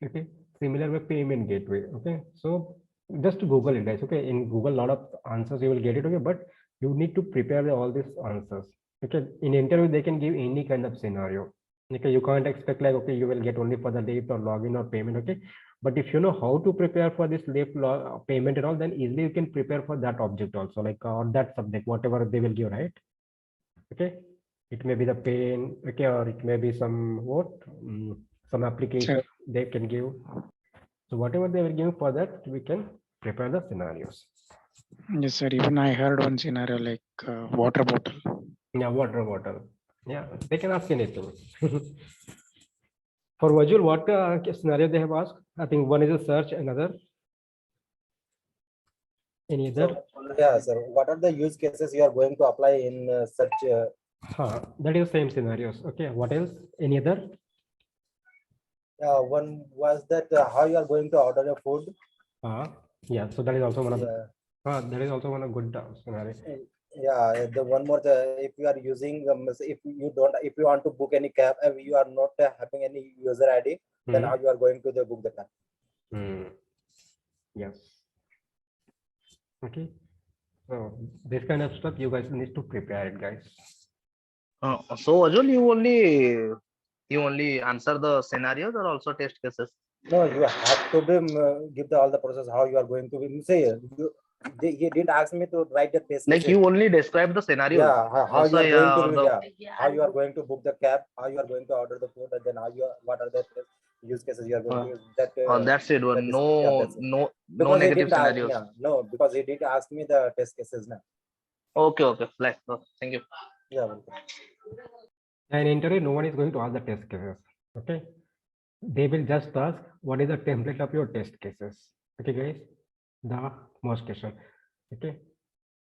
Okay, similar with payment gateway. Okay, so just to Google it, guys. Okay, in Google, a lot of answers you will get it. Okay, but you need to prepare all these answers. Okay, in interview they can give any kind of scenario. Okay, you can't expect like, okay, you will get only for the lift or login or payment. Okay, but if you know how to prepare for this lift payment and all, then easily you can prepare for that object also, like or that subject, whatever they will give, right? Okay, it may be the pain. Okay, or it may be some what some application they can give. So whatever they will give for that, we can prepare the scenarios. Yes, sir. Even I heard one scenario like water bottle. Yeah, water bottle. Yeah, they can ask anything. For visual, what scenario they have asked? I think one is a search, another. Any other? So, yeah, sir. What are the use cases you are going to apply in such? That is same scenarios. Okay. What else? Any other? One was that how you are going to order your food. Yeah. So that is also one of the. That is also one of good scenario. Yeah, the one more, if you are using, if you want to book any cab, you are not having any user ID, then how you are going to book the cab? Yes. Okay. So this kind of stuff you guys need to prepare it, guys. So Ajul, you only answer the scenarios or also test cases? No, you have to give all the process how you are going to say. He didn't ask me to write the test. Like you only describe the scenario. Yeah, how you are going to how you are going to book the cab, how you are going to order the food, and then what are the use cases you are going to use. That's it. No negative scenarios. No, because he did ask me the test cases now. Okay. Thank you. Yeah. Welcome. In interview, no one is going to ask the test cases. Okay. They will just ask what is the template of your test cases. Okay, guys. The most question. Okay,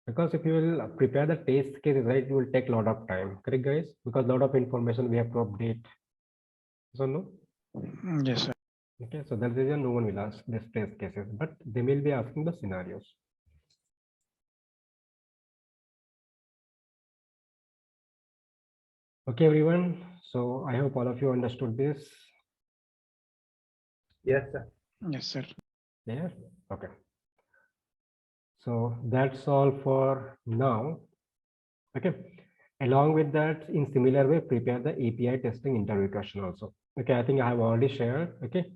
because if you will prepare the test cases, right, it will take a lot of time. Correct, guys? Because a lot of information we have to update. So no. Yes, sir. Okay, so that's the reason no one will ask this test cases, but they will be asking the scenarios. Okay, everyone. So I hope all of you understood this. Yes, sir. Yes, sir. Yeah. Okay. So that's all for now. Okay. Along with that, in similar way, prepare the API testing interview question also. Okay, I think I have already shared. Okay,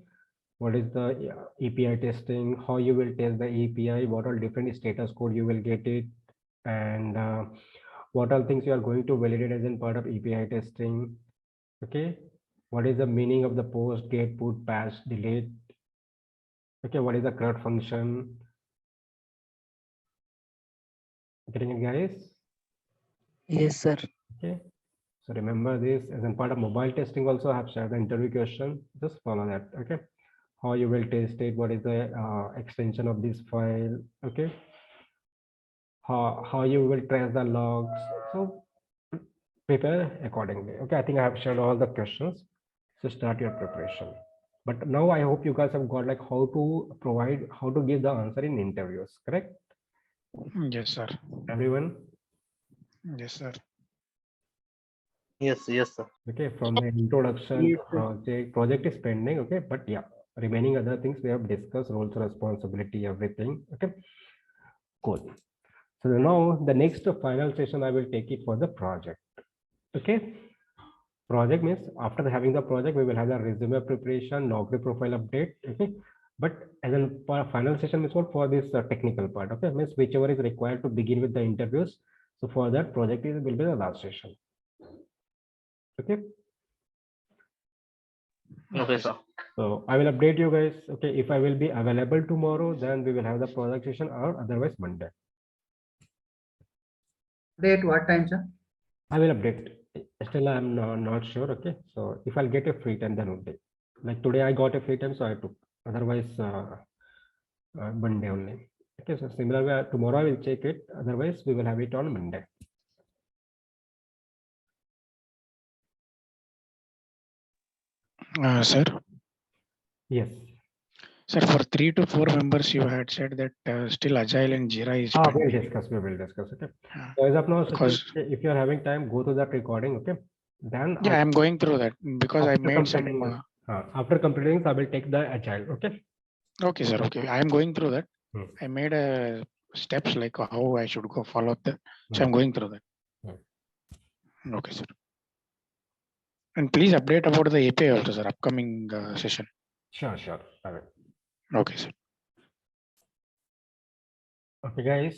what is the API testing? How you will test the API? What are different status code you will get it, and what are things you are going to validate as in part of API testing? Okay, what is the meaning of the post, get, put, patch, delete? Okay, what is the CRUD function? Getting it, guys? Yes, sir. Okay. So remember this as in part of mobile testing also I have shared the interview question. Just follow that. Okay. How you will test it? What is the extension of this file? Okay. How you will trace the logs? So prepare accordingly. Okay. I think I have shared all the questions. So start your preparation. But now I hope you guys have got like how to give the answer in interviews. Correct? Yes, sir. Everyone? Yes, sir. Yes, sir. Okay, from the introduction project is pending. Okay, but yeah, remaining other things we have discussed, roles, responsibility, everything. Okay, cool. So now the next final session I will take it for the project. Okay, project means after having the project we will have the resume preparation, Naukri profile update. Okay, but as a final session is what for this technical part. Okay, means whichever is required to begin with the interviews. So for that project will be the last session. Okay. Okay, sir. So I will update you guys. Okay, if I will be available tomorrow, then we will have the project session, or otherwise Monday. Date what time, sir? I will update. Still, I'm not sure. Okay, so if I'll get a free time, then only. Like today, I got a free time, so I took. Otherwise, Monday only. Okay, so similar way, tomorrow I will check it. Otherwise, we will have it on Monday. Sir, Yes. sir, for 3 to 4 members, you had said that still Agile and Jira is We will pending. discuss. We will discuss. Okay. So as of now, Because- if you are having time, go to that recording. Okay. Then Yeah, I'm going through that because I after made some. completing after completing, I will take the agile. Okay. Okay, sir. Okay, I am going through that. Hmm. I made steps like how I should go follow up that. So I'm going through that. Okay, sir. And please update about the API also, sir. Upcoming session. Sure. I will. Okay, sir. Okay, guys.